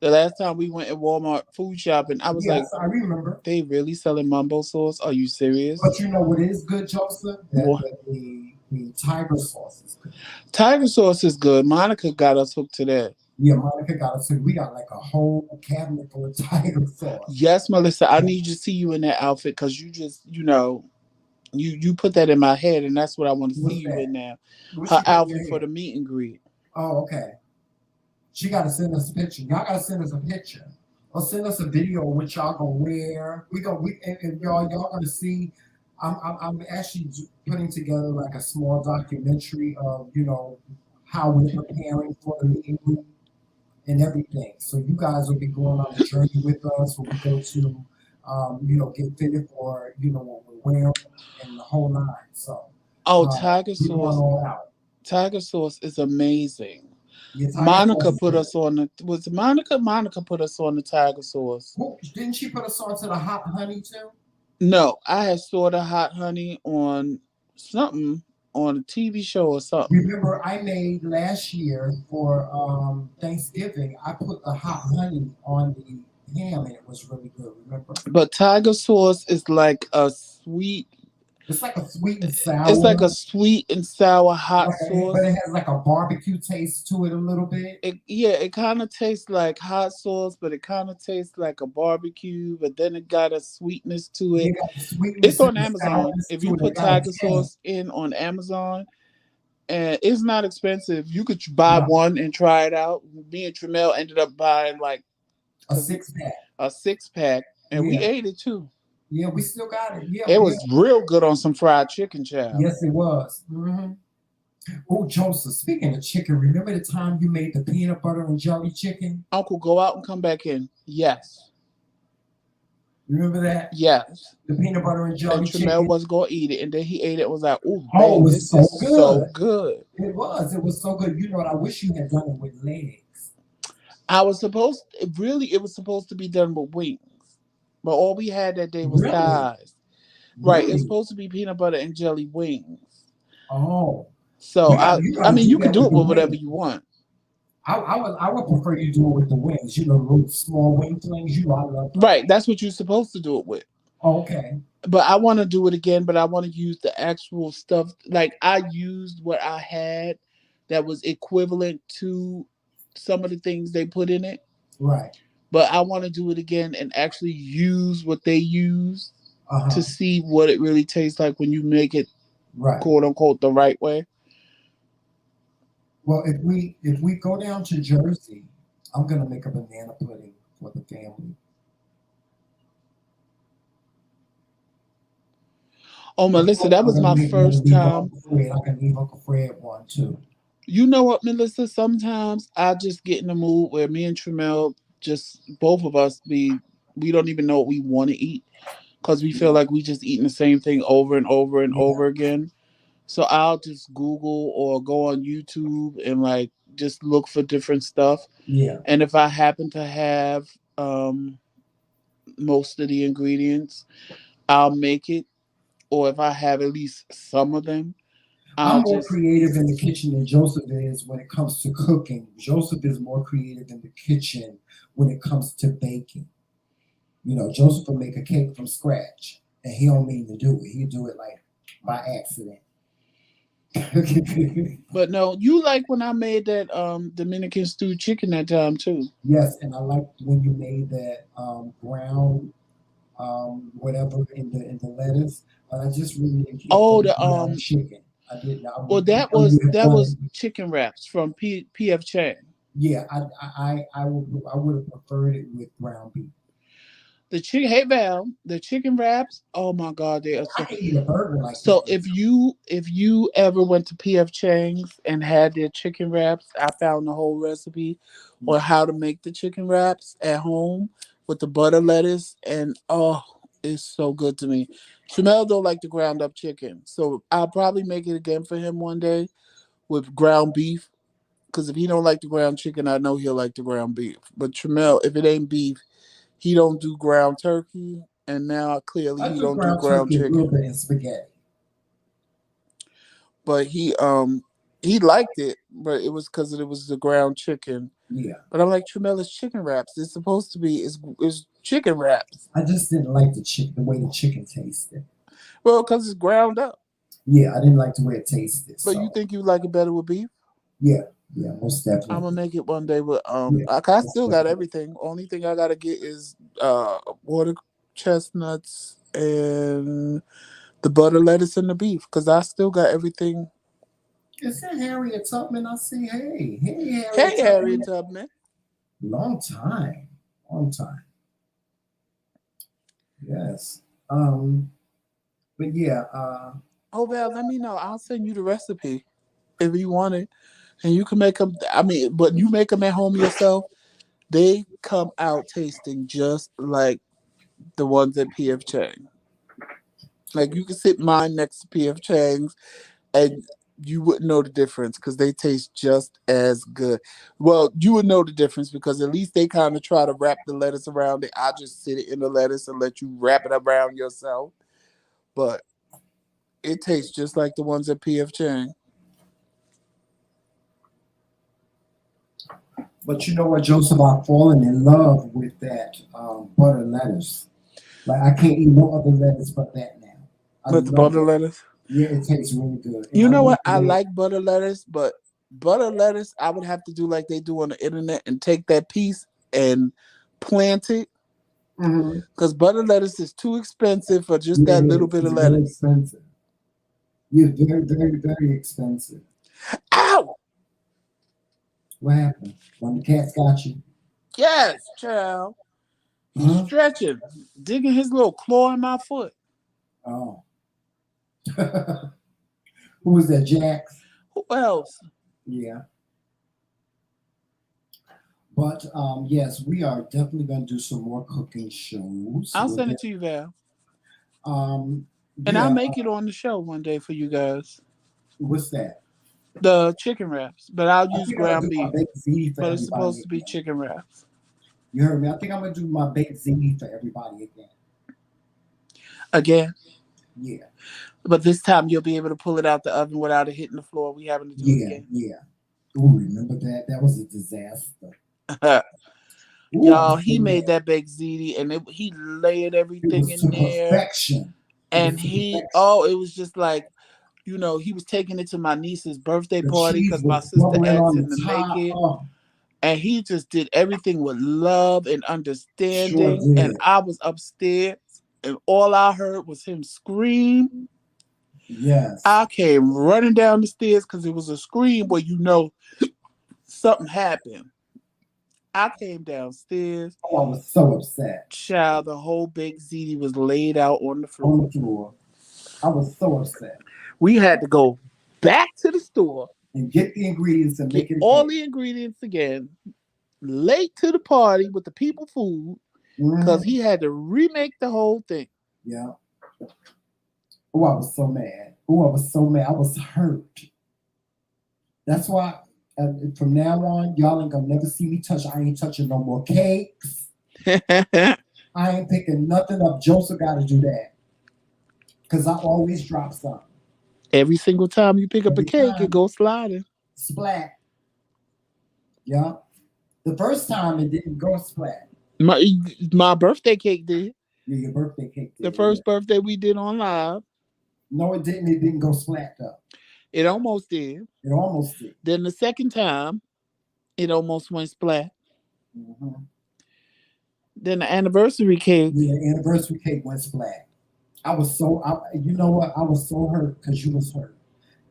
The last time we went in Walmart food shopping, I it. was like, Yes, I remember. they really selling mambo sauce? Are you serious? But you know what is good, Joseph? That What? the tiger sauce is good. Tiger sauce is good. Monica got us hooked to that. Yeah, Monica got us. We got like a whole cabinet full of tiger sauce. Yes, Melissa, I need to see you in that outfit because you just, you put that in my head, and that's what I want to see What's you in that? now. What Her she put in your outfit for head? the meet and greet. Oh, okay. She got to send us a picture. Y'all got to send us a picture. Or send us a video of what y'all gonna wear. And y'all gonna see. I'm actually putting together like a small documentary of how we're preparing for the meet and greet and everything. So you guys will be going on a journey with us when we go to, get fitted for what we're wearing and the whole nine. So Oh, uh, we're going all out. Tiger sauce is amazing. Yeah, tiger sauce Monica is put good. us on the was it Monica? Monica put us on the tiger sauce. Well, didn't she put us on to the hot honey too? No, I had saw the hot honey on something on a TV show or something. Remember, I made last year for Thanksgiving. I put the hot honey on the ham, and it was really good. Remember, But tiger sauce is like a sweet. it's like a sweet and It's like a sour, sweet and sour hot but it sauce. has like a barbecue taste to it a little bit. It kind of tastes like hot sauce, but it kind of tastes like a barbecue. But then it got a sweetness to You it. got the It's sweetness and on the Amazon. sourness If to you it. It put got a tiger tang. sauce in on Amazon, and it's not expensive. You could buy Right. one and try it out. Me and Tramel ended up buying like A because 6 pack. a 6 pack, and we Yeah. ate it too. Yeah, we still got it. Yeah, It yeah. was real good on some fried chicken, child. Yes, it was. Oh, Joseph, speaking of chicken, remember the time you made the peanut butter and jelly chicken? Uncle, go out and come back in. Yes, Remember that? yes. The peanut butter and And jelly Tramel chicken? was gonna eat it, and then he ate it. And was like, "Oh Oh, it man, was this so is good. so good." It was. It was so good. You know what? I wish you had done it with legs. I was supposed really it was supposed to be done with wings, but all we had that day was Really? thighs. Right, it's Really? supposed to be peanut butter and jelly wings. Oh, So you I gotta mean, do you could that do with it the with whatever wings. you want. I would prefer you do it with the wings. You know, the little small wing flings. You know, I love those. Right, that's what you're supposed to do it with. Okay. But I want to do it again, but I want to use the actual stuff. Like I used what I had that was equivalent to some of the things they put in it. Right. But I want to do it again and actually use what they use Uh to huh. see what it really tastes like when you make it Right. quote unquote the right way. Well, if we go down to Jersey, I'm gonna make a banana pudding for the family. Oh, Melissa, that I'm was gonna my make one to first leave time. Uncle Fred. I can leave Uncle Fred one too. You know what, Melissa? Sometimes I just get in the mood where me and Tramel, just both of us, we don't even know what we want to eat because we feel Yeah. like we just eating the same thing over and over and Yeah. over again. So I'll just Google or go on YouTube and like just look for different stuff. Yeah. And if I happen to have most of the ingredients, I'll make it. Or if I have at least some of them, I'm I'll more just creative in the kitchen than Joseph is when it comes to cooking. Joseph is more creative in the kitchen when it comes to baking. You know, Joseph will make a cake from scratch, and he don't mean to do it. He do it like by accident. But no, you like when I made that Dominican stewed chicken that time too. Yes, and I liked when you made that brown whatever in the lettuce, but I just really didn't care for Oh, the the ground chicken. I didn't. well I know you had that was wanted. chicken wraps from PF. 'Chang. Yeah, I would have preferred it with ground beef. Hey Val, the chicken wraps. Oh my God, they are I so. can eat a burger like So that. if you ever went to PF Chang's and had their chicken wraps, I found the whole recipe on how to make the chicken wraps at home with the butter lettuce, and oh, it's so good to me. Jamel don't like the ground up chicken, so I'll probably make it again for him one day with ground beef. Because if he don't like the ground chicken, I know he'll like the ground beef. But Tramel, if it ain't beef, he don't do ground turkey, and now clearly I he do don't do ground ground turkey a little chicken. bit in spaghetti. But he liked it, but it was because it was the ground chicken. Yeah. But I'm like, Tramel, it's chicken wraps. It's supposed to be is chicken wraps. I just didn't like the way the chicken tasted. Well, because it's ground up. Yeah, I didn't like the way it tasted. But you So think you like it better with beef? yeah, yeah, most I'm gonna definitely. make it one day with Yeah, I most still got definitely. everything. Only thing I gotta get is water chestnuts and the butter lettuce and the beef because I still got everything. Is that Harriet Tubman? I see. Hey, Harriet Hey Harriet Tubman. Tubman. Long time, long time. Yes. Um, but yeah, Oh Val, let me know. I'll send you the recipe if you want it, and you can make them. I mean, but you make them at home yourself. They come out tasting just like the ones at PF Chang. Like you can sit mine next to PF Chang's, and you wouldn't know the difference because they taste just as good. Well, you would know the difference because at least they kind of try to wrap the lettuce around it. I just sit it in the lettuce and let you wrap it around yourself. But it tastes just like the ones at PF Chang. but you know what, Joseph? I've fallen in love with that butter lettuce. Like I can't eat no other lettuce but that now. I With the love butter it. lettuce. Yeah, it tastes really good, and You I know love what? the I way. like butter lettuce, but butter lettuce, I would have to do like they do on the internet and take that piece and plant it Mhm. because butter lettuce is too expensive for just Yeah, that it little is. bit of It's very lettuce. expensive. Yeah, very, very, very expensive. Ow! What happened? When the cats got you? Yes, child. He's Huh? stretching, digging his little claw in my foot. Oh. Who was that, Jax? Who else? Yeah. But yes, we are definitely going to do some more cooking shows. I'll We're send it to you, Val. um, And I'll yeah. make it on the show one day for you guys. What's that? The chicken wraps, but I'll I use think I'm gonna ground do my beef. baked ziti for But it's everybody supposed to be again. chicken wraps. You heard me. I think I'm gonna do my baked ziti for everybody again. Again. Yeah, But this time you'll be able to pull it out the oven without it hitting the floor. We having to do it yeah, again. yeah. Ooh, remember that? That was a disaster. Ooh, I Y'all, was so he made mad. that baked ziti and he layered It everything was to in there. perfection. It And was to perfection. it was just like, he was taking it to my niece's birthday The party cheese because my was sister bubbling asked on him the to make top. it. Oh, And he just did everything with love and sure understanding. And did. I was upstairs and all I heard was him scream. Yes. I came running down the stairs because it was a scream where something happened. I came downstairs. Oh, I was so upset. Child, the whole baked ziti was laid out on the On floor. the floor. I was so upset. We had to go back to the store, And get the ingredients and get make it all again. the ingredients again, late to the party with the people food, because Hmm. he had to remake the whole thing. Yeah. Oh, I was so mad. Oh, I was so mad. I was hurt. That's why from now on, y'all ain't gonna never see me touch. I ain't touching no more cakes. I ain't picking nothing up. Joseph got to do that because I always drop something Every single time you pick up a every cake, it time. goes sliding. Splat. Yeah. The first time it didn't go splat. My my birthday cake did. Yeah, your birthday cake The did. Yeah. first birthday we did on live, No, it didn't. It didn't go splat though. it almost did. It almost did. Then the second time, it almost went splat. Hmm. Then the anniversary cake, Yeah, anniversary cake went splat. You know what? I was so hurt because you was hurt.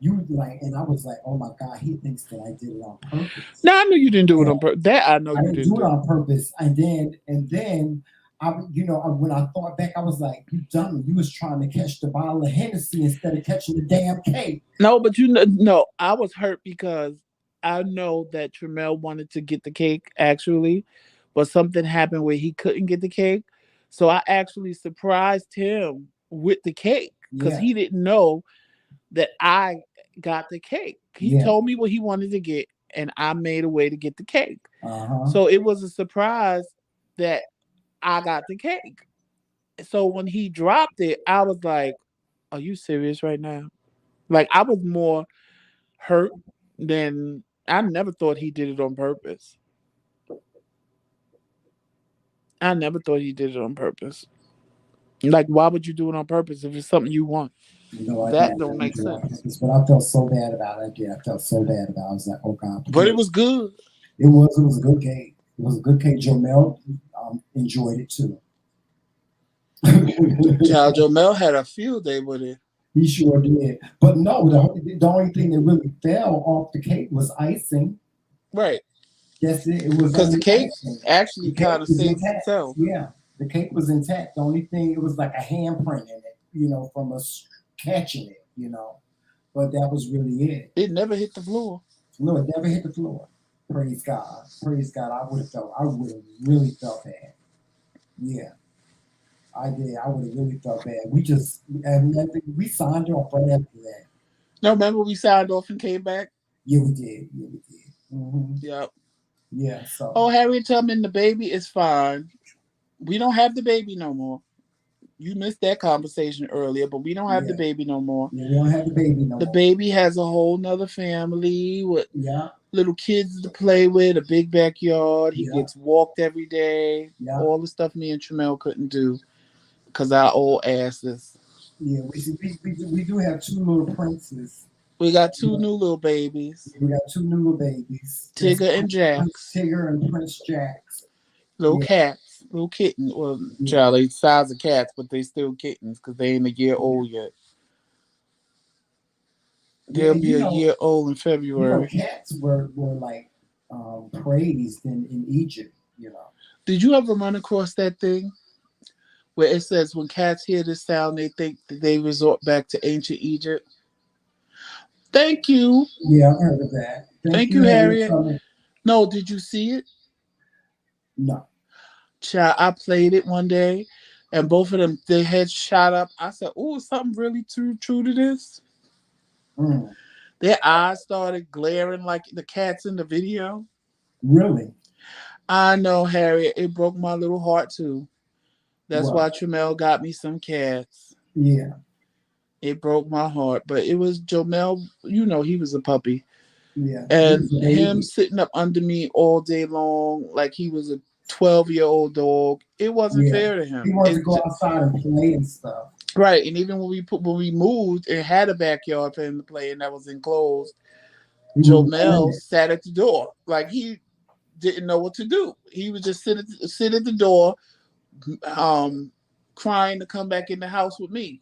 You like, and I was like, oh my God, he thinks that I did it on purpose. now I knew you didn't do it And on purpose. That I know I you didn't didn't do it do. on purpose. And then When I thought back, I was like, "You dummy! You was trying to catch the bottle of Hennessy instead of catching the damn cake." No, but you know, no, I was hurt because I know that Tremel wanted to get the cake actually, but something happened where he couldn't get the cake. So I actually surprised him with the cake because Yeah, he didn't know that I got the cake. He yeah, told me what he wanted to get, and I made a way to get the cake. uh-huh. So it was a surprise that I got the cake. So when he dropped it, I was like, "Are you serious right now?" Like I was more hurt than I never thought he did it on purpose. I never thought he did it on purpose. Like, why would you do it on purpose if it's something you want? No, I That didn't don't really make do it on sense. purpose, but I felt so bad about it. Yeah, I felt so bad about it. I was like, "Oh God, But it please." was good. It was a good cake. It was a good cake. Jomel enjoyed it too. Child Joe Mel had a field day with it. He sure did. But no, the only thing that really fell off the cake was icing. Right. That's it. It was Because the only cake icing. actually The cake kind of was saves intact. itself. Yeah, the cake was intact. The only thing, it was like a handprint in it, from us catching it, But that was really it. It never hit the floor. No, it never hit the floor. Praise God. Praise God. I would have really felt bad. Yeah, I did. I would have really felt bad. And I think we signed off right after that. No, remember we signed off and came back? Yeah, we did. Yeah, we did. Yep. Yeah, so, Oh, Harriet Tubman, the baby is fine. We don't have the baby no more. You missed that conversation earlier, but we don't have the yeah. baby no more. Yeah, we don't have the baby no The more. baby has a whole nother family with Yeah, little kids to play with, a big backyard. He yeah, gets walked every day. yeah. All the stuff me and Tramel couldn't do because our old asses. Yeah, we do have two little princes. We got two Yeah, new little babies, we got two new little babies. That's Tigger and Prince Jax. Tigger and Prince Jax. Little Yeah, cats, little kitten. Well, yeah, child, they size of cats, but they still kittens because they ain't a year yeah. old yet. Yeah, They'll be a year old in February. cats were like praised in Egypt. Did you ever run across that thing where it says when cats hear this sound, they think that they resort back to ancient Egypt? Thank you. Yeah, I've heard of that. Thank Thank you, you, Harriet Harriet. Tubman. No, did you see it? No. Child, I played it one day and both of them, their heads shot up. I said, oh, is something really true to this? Mm, Their eyes started glaring like the cats in the video. really? I know, Harriet. It broke my little heart too. That's Well, why Tramel got me some cats. yeah, It broke my heart. But it was Jomel, he was a puppy. yeah. He And was a him baby. sitting up under me all day long like he was a 12-year-old dog, it wasn't Yeah. fair to He him. wanted to go outside and play and stuff. Right. And even when we moved and had a backyard for him to play and that was enclosed, He wouldn't go in Jomel there. sat at the door. Like he didn't know what to do. He would just sit at the door, um, crying to come back in the house with me.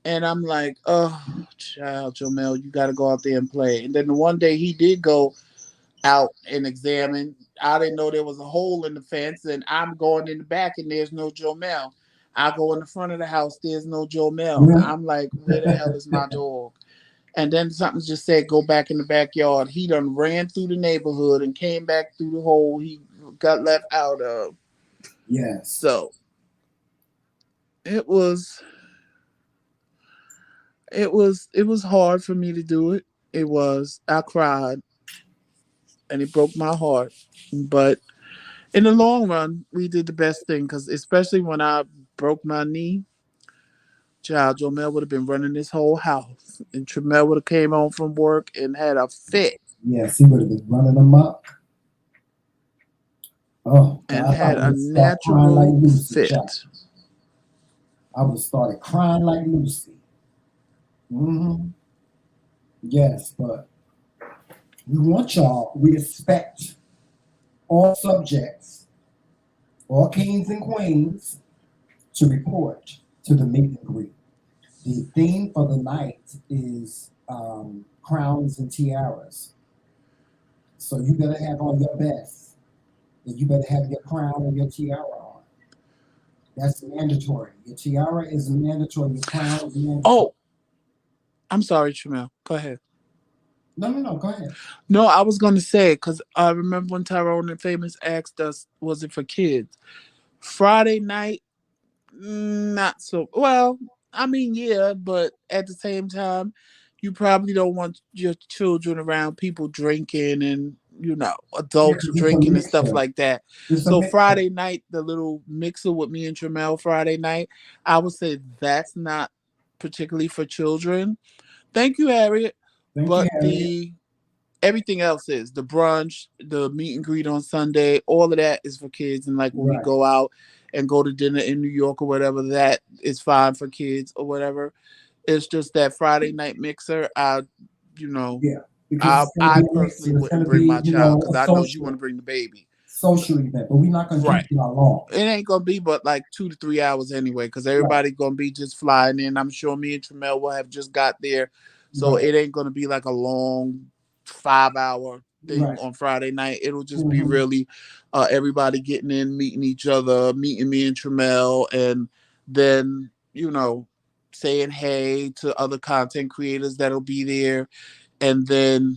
And I'm like, oh, child, Jomel, you got to go out there and play. And then the one day he did go out and examine. I didn't know there was a hole in the fence, and I'm going in the back, and there's no Jomel. I go in the front of the house, there's no Jomel. Yeah. I'm like, where the hell is my dog? And then something just said, go back in the backyard. He done ran through the neighborhood and came back through the hole he got left out of. Yes. So it was hard for me to do it. It was. I cried and it broke my heart. But in the long run, we did the best thing because especially when I broke my knee, child, Jomel would have been running this whole house, and Tremel would have came home from work and had a fit Yes, he would have been running amok. Oh and God, I had would a have started crying like natural Lucy, child. fit. I would have started crying like Lucy. Yes, but we expect all subjects, all kings and queens, to report to the meet and greet. The theme for the night is crowns and tiaras. So you better have on your best, and you better have your crown and your tiara on. That's mandatory. Your tiara is mandatory. Your crown is mandatory. Oh, I'm sorry, Tramel. Go ahead. No, no, no. Go ahead. No, I was going to say, because I remember when Tyrone and Famous asked us, was it for kids? Friday night, not so well. I mean, yeah, but at the same time, you probably don't want your children around people drinking and Yeah, adults 'cause it's a drinking and stuff mixture. like that. It's a So mixture. Friday night, the little mixer with me and Tramel Friday night, I would say that's not particularly for children. Thank you, Harriet. Thank you, But Harriet. the everything else is the brunch, the meet and greet on Sunday, all of that is for kids. And like when we Right, go out and go to dinner in New York or whatever, that is fine for kids or whatever. It's just that Friday night mixer. you know, yeah, because I it's going to I be a personally mixture. It's going wouldn't to bring be, my child because a I know you want to social bring the baby. social event, but we're not going to keep Right. it out long. It ain't gonna be but like 2 to 3 hours anyway, because Right, everybody gonna be just flying in. I'm sure me and Tramel will have just got there, so right, it ain't gonna be like a long 5 hour thing right. on Friday night. It'll just be Hmm. really everybody getting in, meeting each other, meeting me and Tramel, and then saying hey to other content creators that'll be there, and then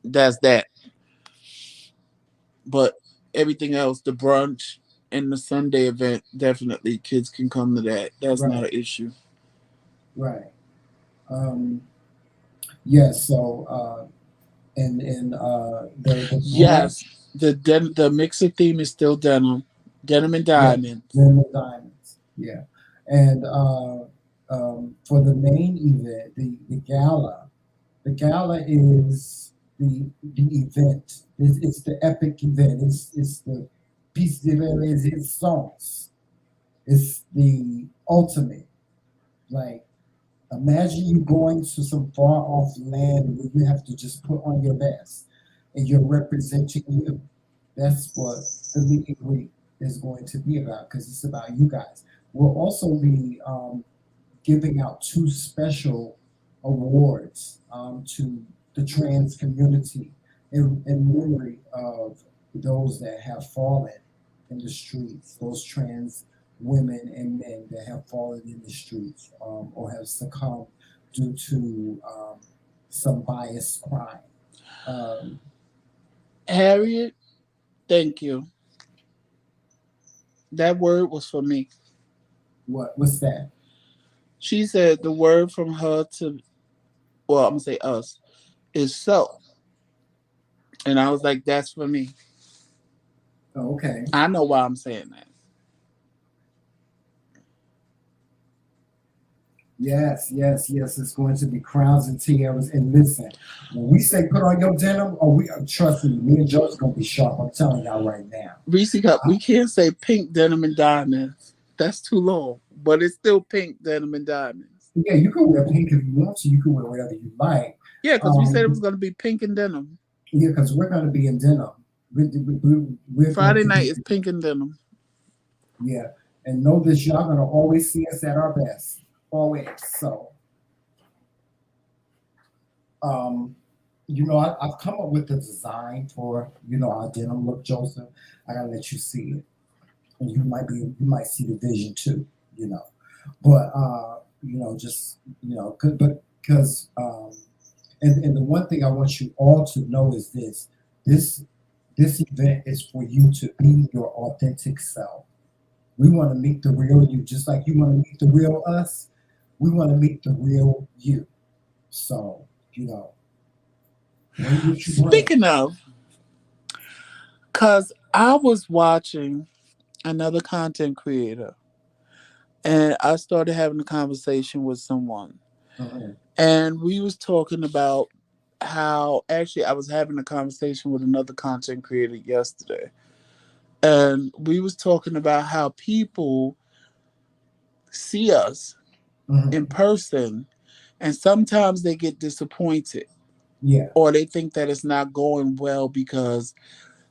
that's that. But everything else, the brunch and the Sunday event, definitely kids can come to that. That's not Right, an issue. right. Um, yes. So, and the Yes, brunch, the mixer theme is still denim and yeah, diamonds. then the diamonds, yeah, and for the main event, the gala. The gala is the event. It's the epic event. It's the piece de verre is his songs. It's the ultimate. Like, imagine you going to some far off land where you have to just put on your best and you're representing you. That's what the meet and greet is going to be about because it's about you guys. We'll also be giving out two special awards to the trans community in memory of those that have fallen in the streets, those trans women and men that have fallen in the streets or have succumbed due to some biased crime. Um, Harriet, thank you. That word was for me. what's that? She said the word from her to, well, I'm gonna say us, is so. And I was like, that's for me. Oh, okay. I know why I'm saying that. Yes, yes, yes. It's going to be crowns and tiaras. And listen, when we say put on your denim, oh, we trust me. Me and Joe's gonna be sharp. I'm telling y'all right now. Reese Cup, we can't say pink denim and diamonds. That's too long. But it's still pink denim and diamonds. Yeah, you can wear pink if you want to. You can wear whatever you like. Yeah, because we said it was Um, gonna be pink and denim. yeah, because we're going to be in denim. We're going Friday to night be, is pink and denim. yeah. And know this, y'all going to always see us at our best. Always. So, um, I've come up with the design for, our denim look, Joseph. I got to let you see it. And you might see the vision too, you know. But, just, but because, and the one thing I want you all to know is this this event is for you to be your authentic self. We want to meet the real you, just like you want to meet the real us. We want to meet the real you. So, bring what you bring. Speaking of, because I was watching another content creator and I started having a conversation with someone. Mhm. And we was talking about how actually I was having a conversation with another content creator yesterday. And we was talking about how people see us in Mhm. person and sometimes they get disappointed Yeah. or they think that it's not going well because,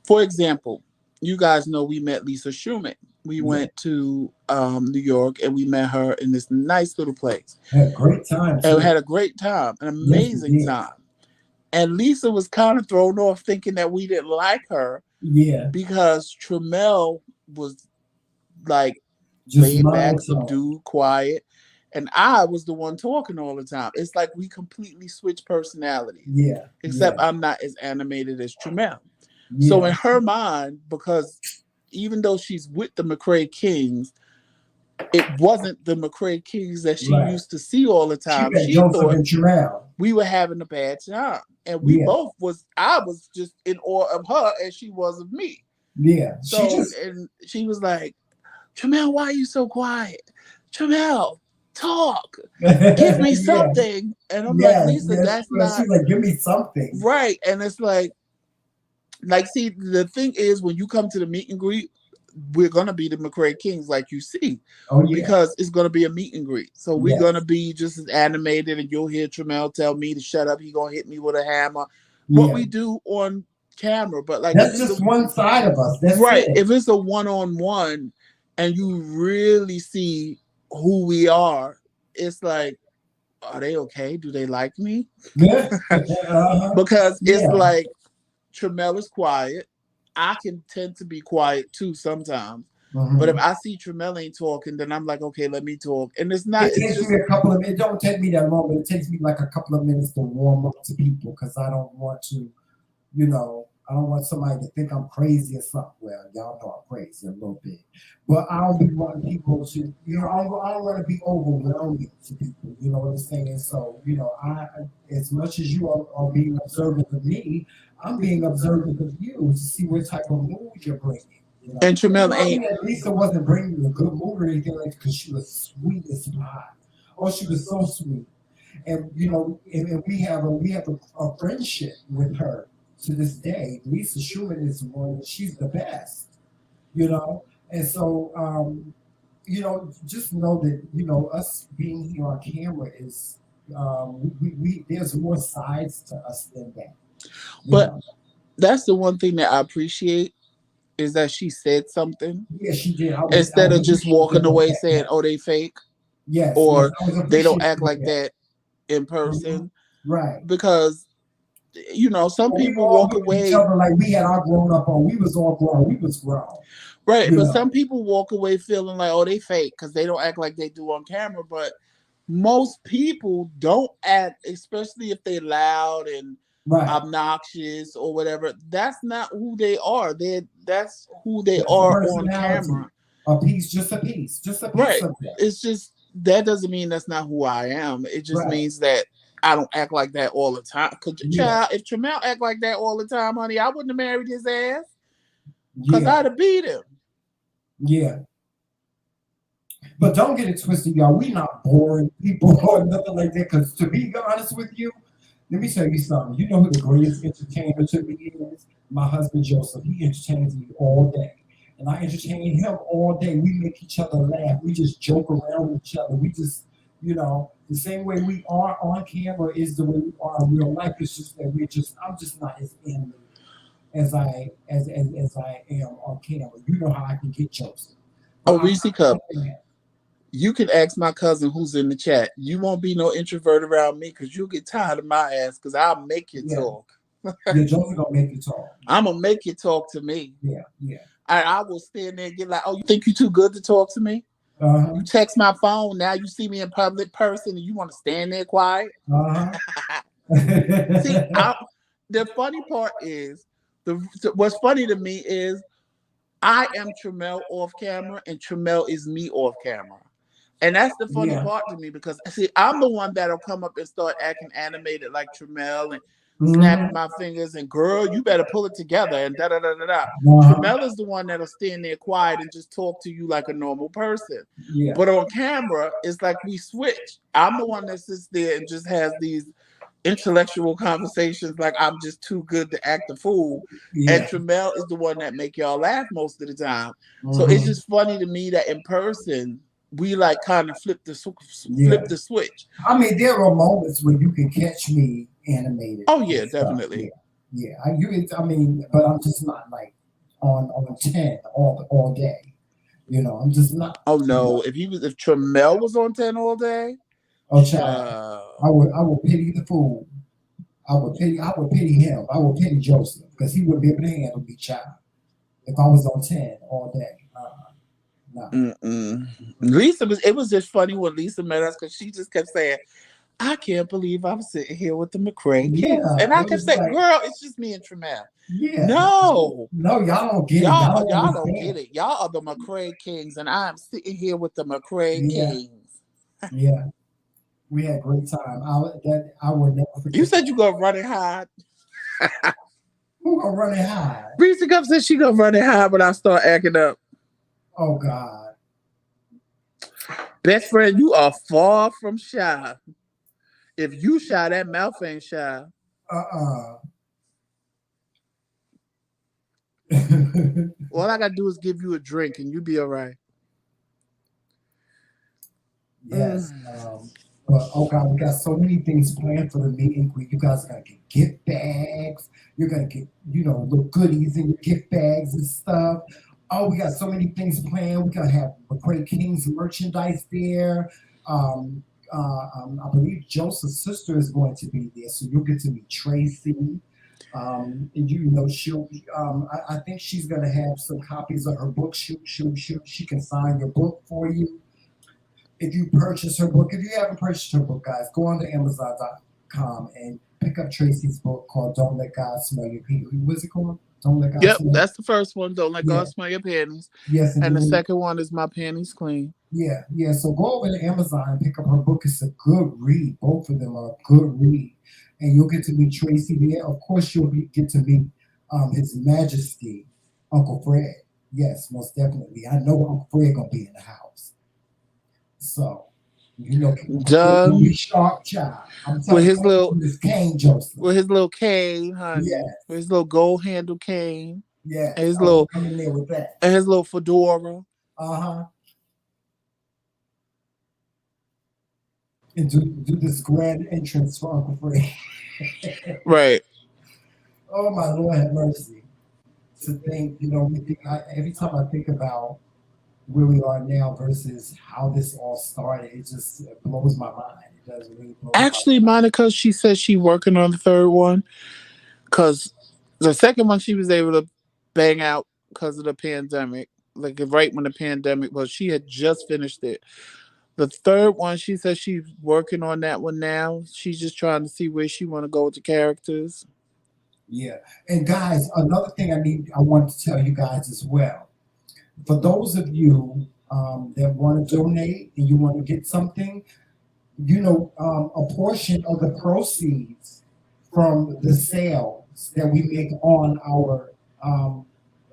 for example, you guys know we met Lisa Schumann. We Yeah. went to New York and we met her in this nice little place Had a great time and we too. had a great time, an Yes, we amazing did. time. And Lisa was kind of thrown off thinking that we didn't like her Yeah. because Tramel was like Just laid back, monotone. subdued, quiet. And I was the one talking all the time. It's like we completely switch personalities. Yeah, Except yeah, I'm not as animated as Tremel. So yeah. in her mind, because even though she's with the Kingz, it wasn't the Kingz that she Right. used to see all the She time. met She Joseph thought and Terrell. we were having a bad time. And we Yeah, both was I was just in awe of her as she was of me. yeah. She So just and she was like, Tremel, why are you so quiet? Tremel, talk. Give me yeah, something. And I'm like, yes, Lisa, yes. that's not She's like, give me something. right. And it's like, see, the thing is, when you come to the meet and greet, we're gonna be the Kingz, like you see, Oh yeah, because it's gonna be a meet and greet. So we're gonna yes, be just as animated, and you'll hear Tremel tell me to shut up. He gonna hit me with a hammer. What yeah. we do on camera, but like if That's it's just one side of us. That's right, it. if it's a one-on-one, and you really see who we are, it's like, are they okay? Do they like me? Yeah, uh-huh. Because it's Yeah. like Tremel is quiet. I can tend to be quiet too sometimes. But if Mhm. I see Tremel ain't talking, then I'm like, okay, let me talk. And it's not, It it's takes just me a couple of. It don't take me that long, but it takes me like a couple of minutes to warm up to people because I don't want to, I don't want somebody to think I'm crazy or something. Well, y'all know I'm crazy a little bit, but I don't be wanting people to, I don't want to be overwhelming to people. You know what I'm saying? So, as much as you are being observant of me, I'm being observant of you to see what type of mood you're bringing. and It Tremel wasn't ain't that Lisa wasn't bringing me a good mood or anything like that because she was sweet as pie. Oh, she was so sweet, and and we have a friendship with her to this day. Lisa Schumann is one. She's the best, and so just know that us being here on camera is we there's more sides to us than that. You but know, that's the one thing that I appreciate is that she said something yeah, she did. I instead was of just appreciative walking of away that. saying, oh, they fake, Yes, yes, or I was they don't appreciative act of like that. that in Mhm. person. Right. Because, some We people all walk looked at each away. other like we had our grown up on. We was all grown. We was grown. Right, You but know. some people walk away feeling like, oh, they fake because they don't act like they do on camera. But most people don't act, especially if they're loud and Right. obnoxious or whatever. That's not who they are. That's who they That's a are on personality. camera. A piece, just a piece, just a piece Right. of that. It's just that doesn't mean that's not who I am. It just Right. means that I don't act like that all the time. Cause Yeah. child, if Tremel act like that all the time, honey, I wouldn't have married his ass. Cause Yeah. I'd have beat him. Yeah. But don't get it twisted, y'all. We not boring people or nothing like that. Because to be honest with you, let me tell you something. You know who the greatest entertainer to me is? My husband Joseph. He entertains me all day. And I entertain him all day. We make each other laugh. We just joke around with each other. We just, the same way we are on camera is the way we are in real life. It's just that I'm just not as animated as I am on camera. You know how I can get Joseph. But Oh, I'm Reese not Cup, like that. you can ask my cousin who's in the chat. You won't be no introvert around me because you'll get tired of my ass because I'll make you Yeah. talk. Yeah, Joseph gonna make you talk. I'm gonna make you talk to me. Yeah, yeah. I will stand there and get like, oh, you think you too good to talk to me? Uh-huh. You text my phone, now you see me in public person and you want to stand there quiet. Uh-huh. See, the funny part is what's funny to me is I am Tremel off camera and Tremel is me off camera. And that's the funny Yeah. part to me because see, I'm the one that'll come up and start acting animated like Tremel and snapping Mm-hmm. my fingers and girl, you better pull it together and da da da da da. Uh-huh. Tremel is the one that'll stand there quiet and just talk to you like a normal person. Yeah. But on camera, it's like we switch. I'm the one that sits there and just has these intellectual conversations like I'm just too good to act a fool. And Yeah. Tremel is the one that make y'all laugh most of the time. So it's Mm-hmm. just funny to me that in person we like kind of Yeah. flip the switch. I mean, there are moments where you can catch me animated Oh and yeah, stuff. definitely. Yeah. Yeah. I mean, but I'm just not like on 10 all day. I'm just Oh not. no, if Tremel was on 10 all day, Oh child. child. I would pity the fool. I would pity him. I would pity Joseph because he wouldn't be able to handle me, child. If I was on 10 all day. No. Mm-mm. Lisa was. It was just funny when Lisa met us because she just kept saying, "I can't believe I'm sitting here with the McCray Kings," Yeah, and I it kept was saying, like, "Girl, it's just me and Tramel." yeah. No, No, y'all don't get it. Y'all don't y'all don't get understand. it. Y'all are the McCray Kings, and I am sitting here with the McCray Yeah, Kings. yeah. We had a great time. I will never You forget said you that. gonna run and hide. Who gonna run it high? Reese Cup said she gonna run and hide when I start acting up. Oh God. Best friend, you are far from shy. If you shy, that mouth ain't shy. Uh-uh. All I gotta do is give you a drink and you be all right. Yes. Mm. But oh God, we got so many things planned for the meet and greet. You guys are gonna get gift bags. You're gonna get, little goodies in your gift bags and stuff. Oh, we got so many things planned. We're gonna have McCray King's merchandise there. Um, I believe Joseph's sister is going to be there, so you'll get to meet Tracy. And she'll. I think she's gonna have some copies of her book. She can sign your book for you if you purchase her book. If you haven't purchased her book, guys, go on to Amazon.com and pick up Tracy's book called "Don't Let God Smell Your Pee." What's it called? Don't let God Yep, smell. that's the first one. Don't let Yeah. God smell your panties. Yes, and And the then second one is my panties clean. yeah. So go over to Amazon and pick up her book. It's a good read. Both of them are a good read, and you'll get to meet Tracy there. Of course, get to meet His Majesty, Uncle Fred. Yes, most definitely. I know Uncle Fred gonna be in the house. So, Uncle Fred gonna be Done sharp child. I'm with telling his little you, this Kane Joseph. cane, honey. With Yes, his little gold handle cane. And yes. his I will little come in there with that. fedora. Uh huh. And do this grand entrance for Uncle Fred. Right. Oh my Lord, have mercy. To think, every time I think about where we are now versus how this all started, it blows my mind. It does really blows my Actually, mind. Monica, she says she working on the third one because the second one she was able to bang out because of the pandemic, like right when the pandemic was. She had just finished it. The third one, she says she's working on that one now. She's just trying to see where she want to go with the characters. Yeah. And guys, another thing I want to tell you guys as well. For those of you that want to donate and you want to get something, a portion of the proceeds from the sales that we make on our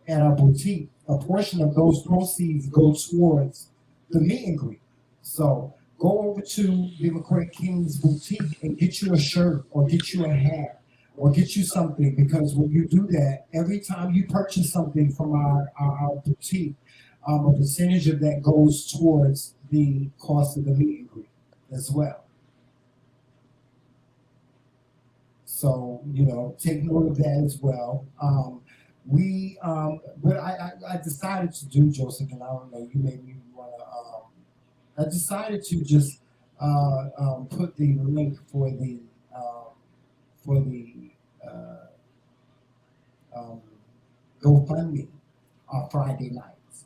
at our boutique, a portion of those proceeds go towards the meet and greet. So go over to the McCray King's boutique and get you a shirt or get you a hat or get you something, because when you do that, every time you purchase something from our boutique, a percentage of that goes towards the cost of the meet and greet as well. So, take note of that as well. What I decided to do, Joseph, and I don't know, you made me want to. I decided to just put the link for the uh, um, GoFundMe on Friday nights,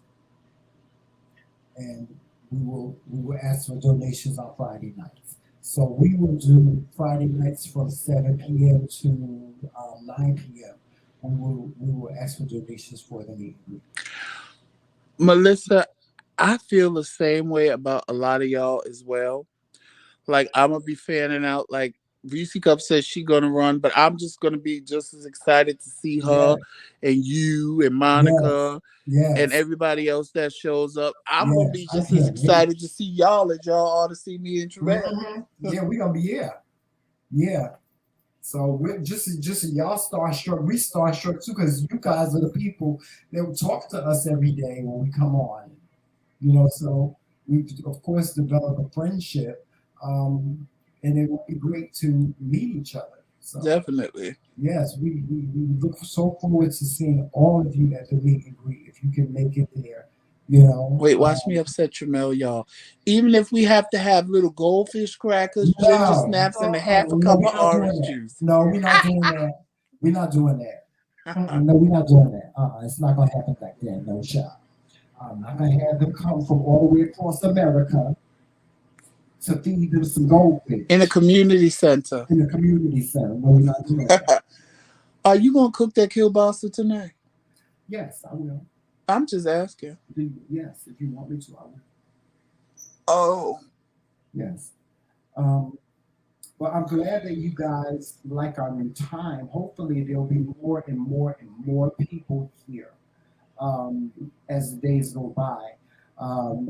and we will ask for donations on Friday nights. So we will do Friday nights from 7 p.m. to 9 p.m. We will ask for donations for the meet and greet. Melissa, I feel the same way about a lot of y'all as well. Like I'm gonna be fanning out. Like VC Cup says she gonna run, but I'm just gonna be just as excited to see her Yes, and you and yes, Monica and yes, everybody else that shows up. I'm gonna yes. be I just as can't wait. excited to see y'all as y'all are to see me and Travell. Yeah, we gonna be here. Yeah. So we're just y'all starstruck. We starstruck too, because you guys are the people that talk to us every day when we come on. So we of course develop a friendship, and it will be great to meet each other. So Definitely. yes, we look so forward to seeing all of you at the meet and greet if you can make it there. You know, Wait, watch me upset Tramell, y'all. Even if we have to have little goldfish crackers, ginger no, snaps, and a half a no, cup we're of not doing orange that. juice. No, we're not doing that. We're not doing that. No, we're not doing that. It's not gonna happen like that. No shot. I'm not gonna have them come from all the way across America to feed them some In a goldfish community center. in the community center. No, we're not doing that. Are you gonna cook that kielbasa tonight? Yes, I will. I'm just asking. Yes, if you want me to, I will. Oh, Yes. Well, I'm glad that you guys like our new time. Hopefully, there'll be more and more and more people here as the days go by.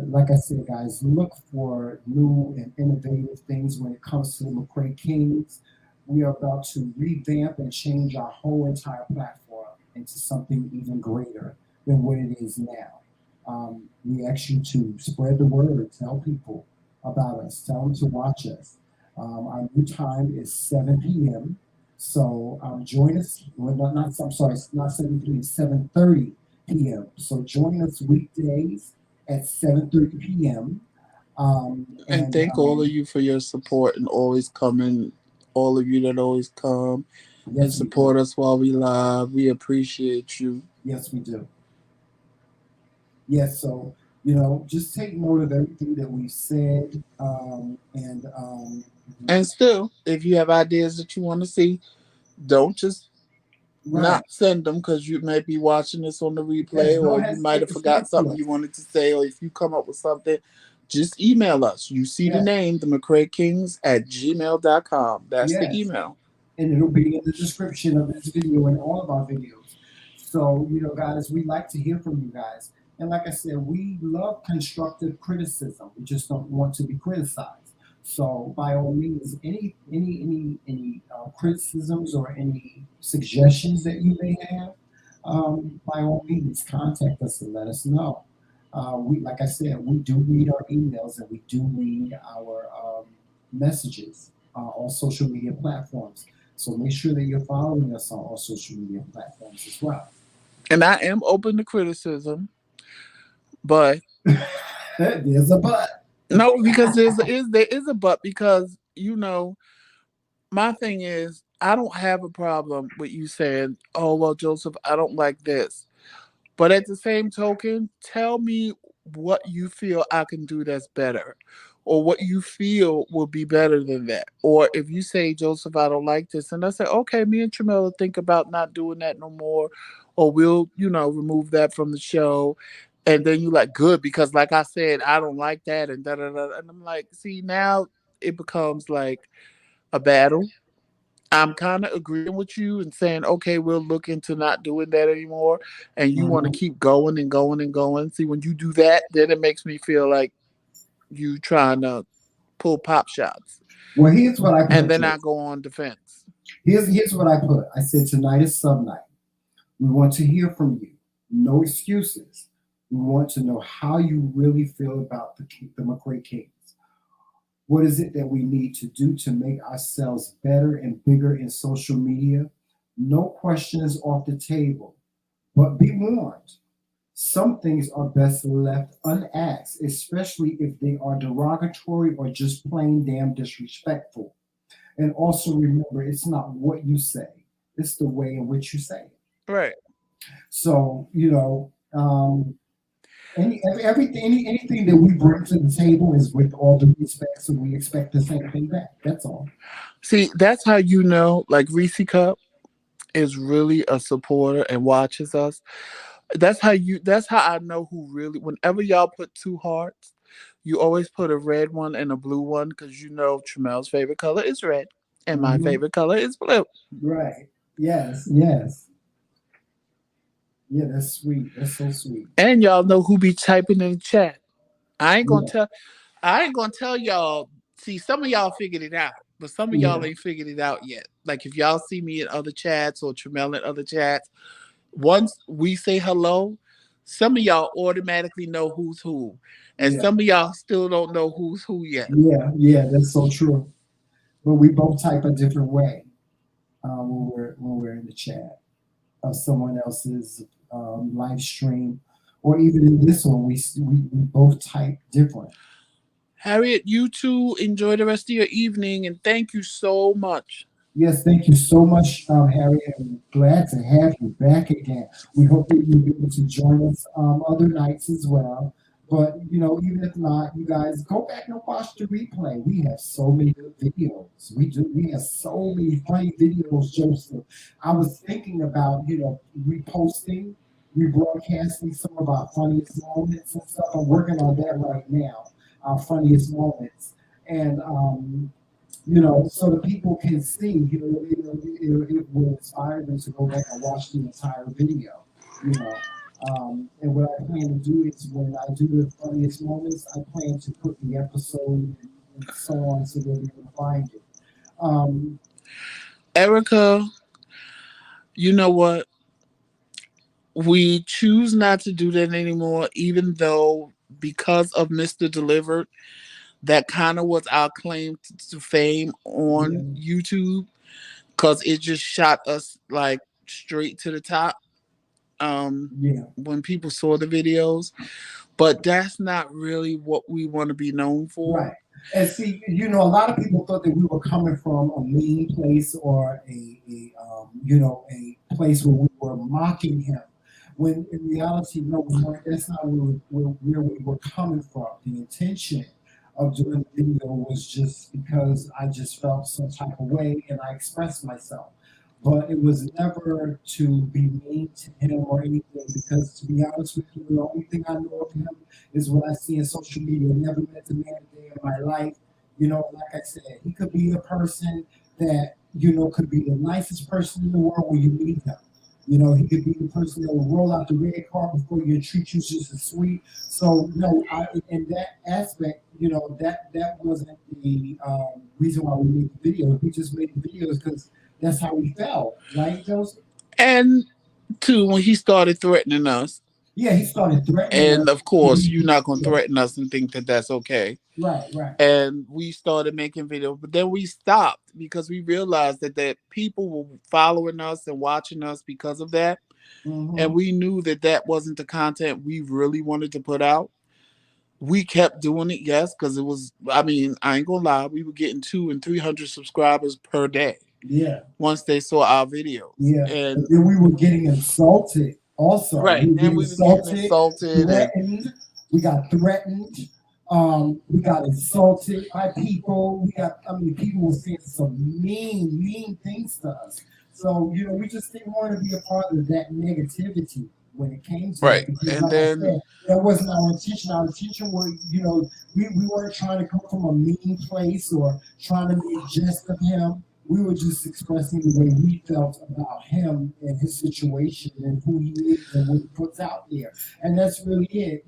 Like I said, guys, look for new and innovative things when it comes to the McCray Kings. We are about to revamp and change our whole entire platform into something even greater than what it is now. We ask you to spread the word, tell people about us, tell them to watch us. Our new time is 7 p.m. So join us. Well, I'm sorry, it's not 7 p.m. 7:30 p.m. So join us weekdays at 7:30 p.m. and And thank all of you for your support and always coming. All of you that always come and yes, we do. support us while we live. We appreciate you. Yes, we do. Yes, so just take note of everything that we said, and And still, if you have ideas that you want to see, don't just right. not send them because you may be watching this on the Yes, replay or don't you might hesitate have to speak forgot to something you us. wanted to say, or if you come up with something, just email us. You see the Yes, name, the McCraeKings at gmail.com. That's the yes. email. And it'll be in the description of this video and all of our videos. So, guys, we like to hear from you guys. And like I said, we love constructive criticism. We just don't want to be criticized. So, by all means, any criticisms or any suggestions that you may have, by all means, contact us and let us know. Like I said, we do read our emails and we do read our messages on social media platforms. So make sure that you're following us on all social media platforms as well. And I am open to criticism, but There's a but. no, because there is a but because my thing is I don't have a problem with you saying, "Oh well, Joseph, I don't like this." But at the same token, tell me what you feel I can do that's better, or what you feel will be better than that. Or if you say, Joseph, I don't like this, and I say, okay, me and Tramella think about not doing that no more, or we'll, remove that from the show. And then you like, good, because like I said, I don't like that, and da da da. And I'm like, see, now it becomes like a battle. I'm kind of agreeing with you and saying, okay, we'll look into not doing that anymore. And you want to Mhm. keep going and going and going. See, when you do that, then it makes me feel like you trying to pull pop shots. Well, here's what I And put then to I it. go on defense. Here's what I put. I said tonight is sub night. We want to hear from you. No excuses. We want to know how you really feel about the McCray Kings. What is it that we need to do to make ourselves better and bigger in social media? No questions off the table, but be warned. Some things are best left unasked, especially if they are derogatory or just plain damn disrespectful. And also remember, it's not what you say, it's the way in which you say it. Right. So, everything, anything that we bring to the table is with all the respect, so we expect the same thing back. That's all. See, that's how like Reese Cup is really a supporter and watches us. That's how I know who really, whenever y'all put two hearts, you always put a red one and a blue one because Tramel's favorite color is red and my Hmm. favorite color is blue. Right. Yes. Yes. Yeah. That's sweet. That's so sweet. And y'all know who be typing in the chat. I ain't gonna Yeah. tell I ain't gonna tell y'all. See, some of y'all figured it out, but some of y'all Yeah. ain't figured it out yet. Like if y'all see me in other chats or Tramel in other chats, once we say hello, some of y'all automatically know who's who. And Yeah. some of y'all still don't know who's who yet. Yeah. Yeah. That's so true. But we both type a different way when we're in the chat of someone else's live stream, or even in this one, we both type different. Harriet, you too enjoy the rest of your evening and thank you so much. Yes, thank you so much, Harry. I'm glad to have you back again. We hope that you'll be able to join us other nights as well. But even if not, you guys go back and watch the replay. We have so many good videos. We do. We have so many funny videos, Joseph. I was thinking about reposting, rebroadcasting some of our funniest moments and stuff. I'm working on that right now. Our funniest moments, and so the people can see, it will inspire them to go back and watch the entire video, you know. And what I plan to do is when I do the funniest moments, I plan to put the episode and so on so they'll be able to find it. Um, Erica, you know what? We choose not to do that anymore, even though because of Mr. Delivered, that kind of was our claim to fame on yeah, YouTube because it just shot us like straight to the top yeah. when people saw the videos. But that's not really what we want to be known for. Right. And see, a lot of people thought that we were coming from a mean place or a place where we were mocking him. When in reality, no, we weren't. That's not where we were coming from. The intention of doing the video was just because I just felt some type of way and I expressed myself. But it was never to be mean to him or anything because, to be honest with you, the only thing I know of him is what I see in social media. Never met the man a day in my life. Like I said, he could be a person that, could be the nicest person in the world when you meet him. He could be the person that will roll out the red car before you and treat you just as sweet. So, no, in that aspect, that wasn't the reason why we made the videos. We just made the videos because that's how we felt, right, Joseph? And two, when he started threatening us, Yeah, he started threatening and us. of course, you're not going to Yeah, threaten us and think that that's okay. right, right. And we started making videos, but then we stopped because we realized that people were following us and watching us because of that, and Hmm. we knew that wasn't the content we really wanted to put out. We kept doing it, yes, because it was, I mean, I ain't gonna lie, we were getting 200 and 300 subscribers per day Yeah, once they saw our videos. yeah. But And then we were getting insulted also. We right, were and getting we were getting insulted, insulted, and threatened. We got threatened. We got insulted by people. I mean, people were saying some mean, mean things to us. So, we just didn't want to be a part of that negativity when it came to that right, because, and like I then said, that wasn't our intention. Our intention was, we weren't trying to come from a mean place or trying to make jest of him. We were just expressing the way we felt about him and his situation and who he is and what he puts out there. And that's really it.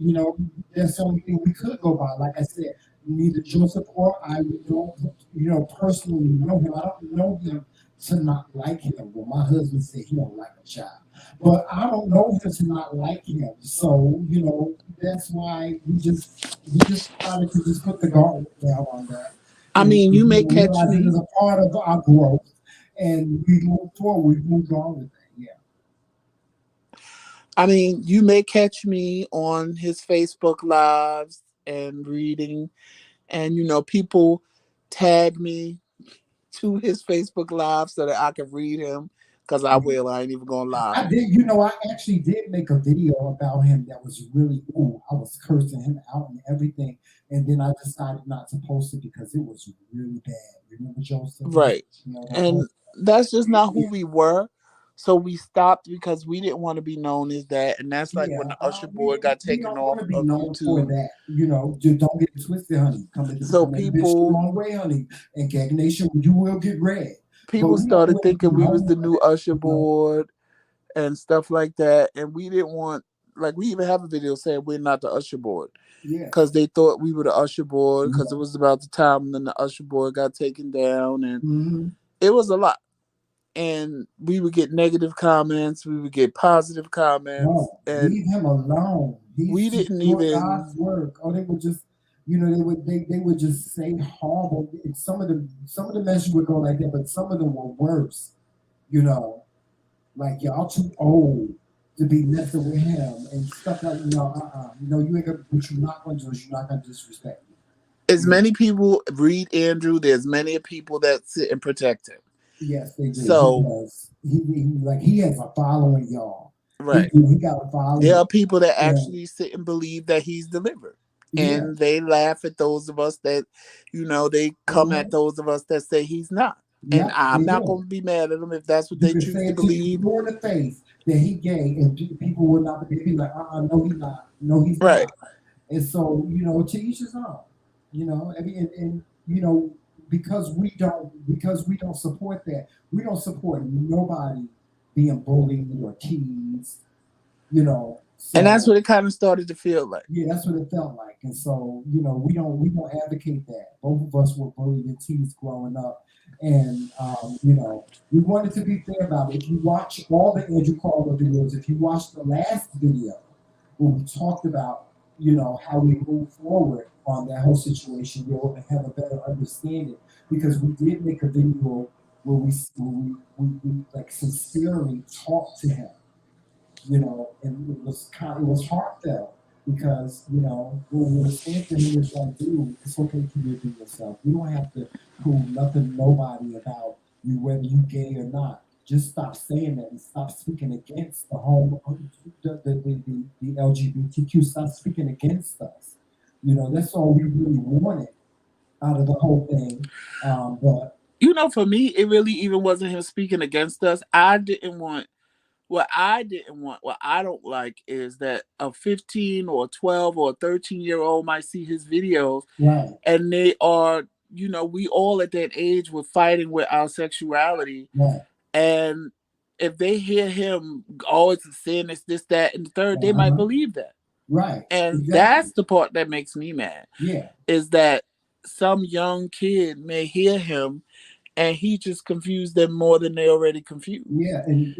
That's the only thing we could go by. Like I said, neither Joseph or I we don't, personally know him. I don't know him to not like him. Well, my husband said he don't like a child, but I don't know him to not like him. So that's why we just decided to just put the gauntlet down on that I and mean, you may catch realize it me. is a part of our growth, and we moved forward. We moved on with it. Yeah. I mean, you may catch me on his Facebook lives and reading, and people tag me to his Facebook live so that I can read him because I Yeah. will. I ain't even gonna lie. I did, I actually did make a video about him that was really, ooh, I was cursing him out and everything. And then I decided not to post it because it was really bad. Remember, Joseph? Right. That And post. that's just not who Yeah, we were. So we stopped because we didn't want to be known as that. And that's like when yeah. the Usher We, board got we taken don't want off to be of known for YouTube. that. Just don't get it twisted, honey. So Come at the bitch the people wrong way, honey. And Gag Nation, you will get red. But people we don't started want to be thinking we was known the for new that. Usher board and stuff like that. And we didn't want, like, we even have a video saying we're not the Usher board Yeah. because they thought we were the Usher board because it Yeah. was about the time when the Usher board got taken down, and Hmm. it was a lot. And we would get negative comments, we would get positive comments, No, and leave him alone. we He's just didn't doing even. God's work. Or they would just, they would just say horrible. Some of the messages would go like that, but some of them were worse. You know, like y'all too old to be messing with him and stuff like you ain't gonna. What you're not gonna do is you're not gonna disrespect me. As You know, many people read Andrew, there's many people that sit and protect him. Yes, they do. He So, does. He has a following, y'all. right. He got a There following. are people that Yeah, actually sit and believe that he's delivered. yeah. And they laugh at those of us that, they come at Mhm. those of us that say he's not. And Yep, I'm they not do. going to be mad at them if that's what You they can choose say to it to believe. people in the face that he gay, and people would not be like, no, he's not. No, he's Right. not. And so, to each his own. I mean, and because we don't support that. We don't support nobody being bullied or teased. And that's So what it kind of started to feel like. yeah, that's what it felt like. And so, we don't advocate that. Both of us were bullied and teased growing up. And we wanted to be fair about it. If you watch all the Andrew Carter videos, if you watch the last video where we talked about, how we move forward on that whole situation, you'll have a better understanding. Because we did make a video where we like sincerely talked to him, and it was heartfelt because what we were saying to him is like, dude, it's okay for you to be yourself. You don't have to prove nothing to nobody about you, whether you gay or not. Just stop saying that and stop speaking against the LGBTQ. Stop speaking against us. That's all we really wanted out of the whole thing. But For me, it really even wasn't him speaking against us. What I don't like is that a 15 or 12 or 13-year-old might see his videos right, and they are, we all at that age were fighting with our sexuality. right, And if they hear him always saying this, that, and the third, they might uh-huh, believe that. right, And exactly, that's the part that makes me mad yeah. is that some young kid may hear him and he just confused them more than they already confused. Yeah, and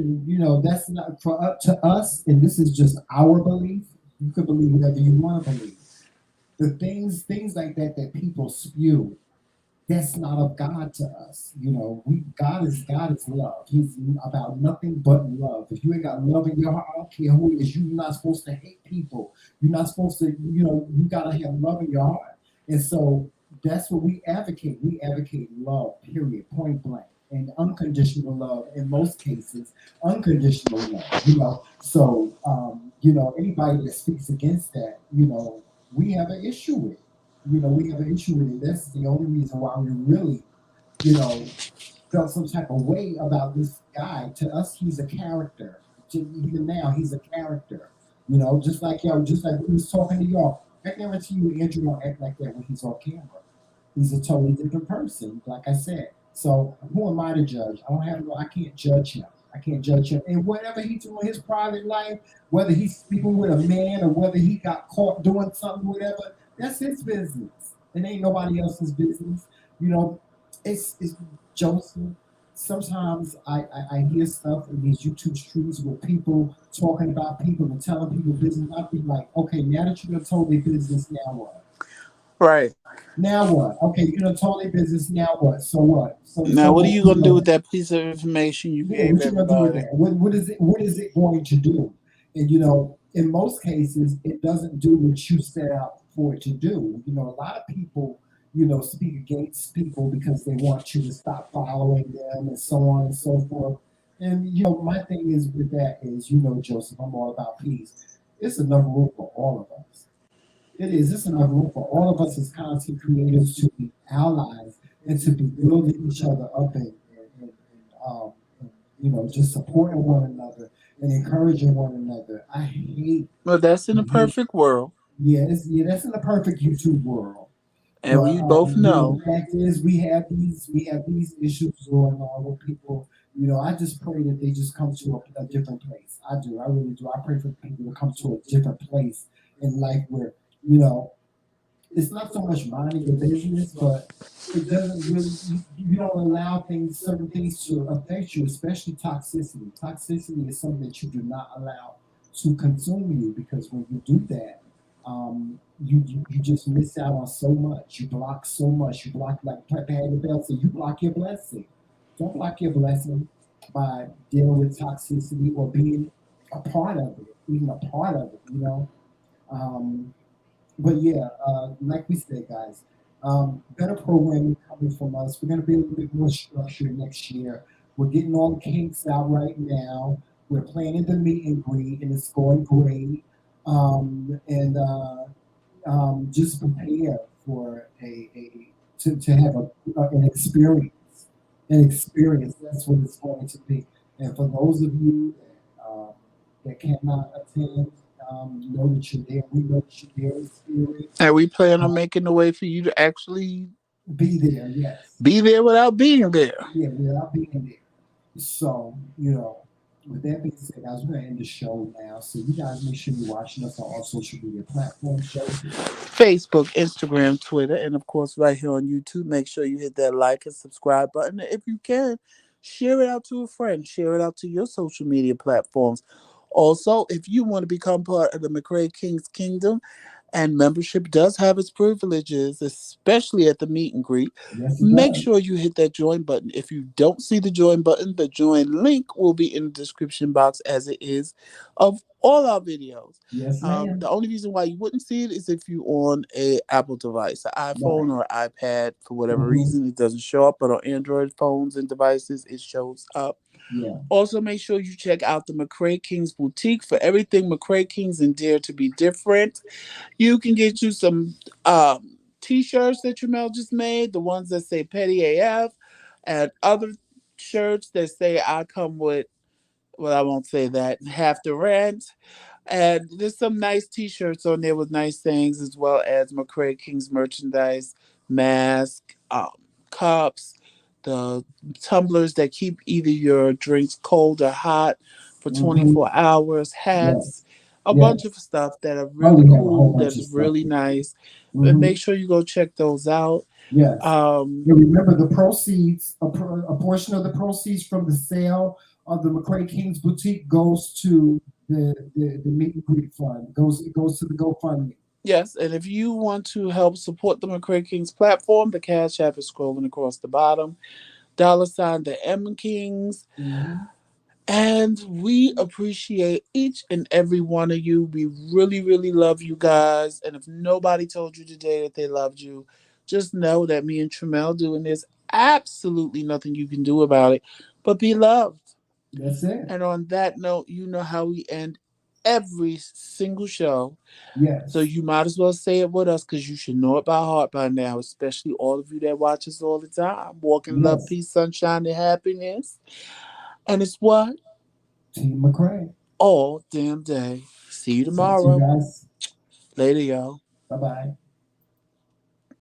that's not for up to us, and this is just our belief. You can believe whatever you want to believe. The things like that people spew, that's not of God to us. God is love. He's about nothing but love. If you ain't got love in your heart, I don't care who it is. You're not supposed to hate people. You're not supposed to. You gotta have love in your heart. And so that's what we advocate. We advocate love. Period. Point blank. And unconditional love in most cases, unconditional love. So anybody that speaks against that, we have an issue with. We have an issue with it. That's the only reason why we really, you know, felt some type of way about this guy. To us, he's a character. Even now, he's a character. Just like we was talking to y'all. I guarantee you, Andrew don't act like that when he's on camera. He's a totally different person, like I said. So who am I to judge? I can't judge him. I can't judge him. And whatever he do in his private life, whether he's sleeping with a man or whether he got caught doing something, whatever, that's his business. It ain't nobody else's business. You know, it's Joseph. Sometimes I hear stuff in these YouTube streams with people talking about people and telling people business. I'd be like, okay, now that you done told their business, now what? Right. Now what? Okay, you done told their business, now what? So what? So Now, what are what you you going to do gonna with that piece of information you yeah, gave what you gonna do with everybody? that? What is it going to do? And in most cases, it doesn't do what you set out for it to do. A lot of people, speak against people because they want you to stop following them and so on and so forth. And my thing is with that is, Joseph, I'm all about peace. It's enough room for all of us. It is. It's enough room for all of us as content creators to be allies and to be building each other up and just supporting one another and encouraging one another. I hate, Well, that's in I a hate. perfect world. Yeah, that's in the perfect YouTube world. And But we both know. the fact is, we have these issues going on with people. I just pray that they just come to a different place. I do. I really do. I pray for people to come to a different place in life where you know it's not so much minding your business, but it doesn't really you don't allow certain things to affect you, especially toxicity. Toxicity is something that you do not allow to consume you because when you do that, you just miss out on so much. You block so much. You block like Patty Bell said, you block your blessing. Don't block your blessing by dealing with toxicity or being a part of it, even a part of it. Um, but yeah, like we said, guys, Better programming coming from us. We're going to be a little bit more structured next year. We're getting all the kinks out right now. We're planning the meet and greet, and it's going great. And just prepare for to have an experience. An experience. That's what it's going to be. And for those of you that cannot attend, know that you're there. We know that you're there in spirit. And we plan on making a way for you to actually Be there, yes. be there without being there. Yeah, without being there. So, with that being said, guys, we're going to end the show now. So, you guys make sure you're watching us on all social media platforms. Show. Facebook, Instagram, Twitter, and of course, right here on YouTube. Make sure you hit that like and subscribe button. If you can, share it out to a friend, share it out to your social media platforms. Also, if you want to become part of the McCray King's Kingdom, and membership does have its privileges, especially at the meet and greet. Yes, it Make does. sure you hit that join button. If you don't see the join button, the join link will be in the description box as it is of all our videos. Yes, ma'am. The only reason why you wouldn't see it is if you're on a Apple device, an Right. iPhone or iPad. For whatever Mm-hmm. reason, it doesn't show up, but on Android phones and devices, it shows up. Yeah. Also, make sure you check out the McCray King's boutique for everything McCray King's and Dare to be different. You can get you some t-shirts that Jamel just made, the ones that say Petty AF, and other shirts that say I come with, well, I won't say that, half the rent. And there's some nice t-shirts on there with nice things, as well as McCray King's merchandise, mask, cups, the tumblers that keep either your drinks cold or hot for Mm-hmm. 24 hours, hats, Yes. a bunch of Yes. stuff that are Oh, really we have a whole cool, that bunch of is stuff. really nice. And Mm-hmm. make sure you go check those out. Yes. Um, And remember, the proceeds, a portion of the proceeds from the sale of the McCray King's boutique goes to the meet and greet fund. It goes to the GoFundMe. yes, and if you want to help support the McCray King's platform, the Cash App is scrolling across the bottom. $ TheMKingz. Mm-hmm. And we appreciate each and every one of you. We really, really love you guys. And if nobody told you today that they loved you, just know that me and Tramel doing this, absolutely nothing you can do about it, but be loved. That's it. And on that note, you know how we end every single show. So Yes. you might as well say it with us because you should know it by heart by now, especially all of you that watch us all the time. Walking love, Yes. peace, sunshine, and happiness. And it's what? Team McCray. All damn day. See you Talk to you tomorrow. guys. Later, y'all. Bye bye.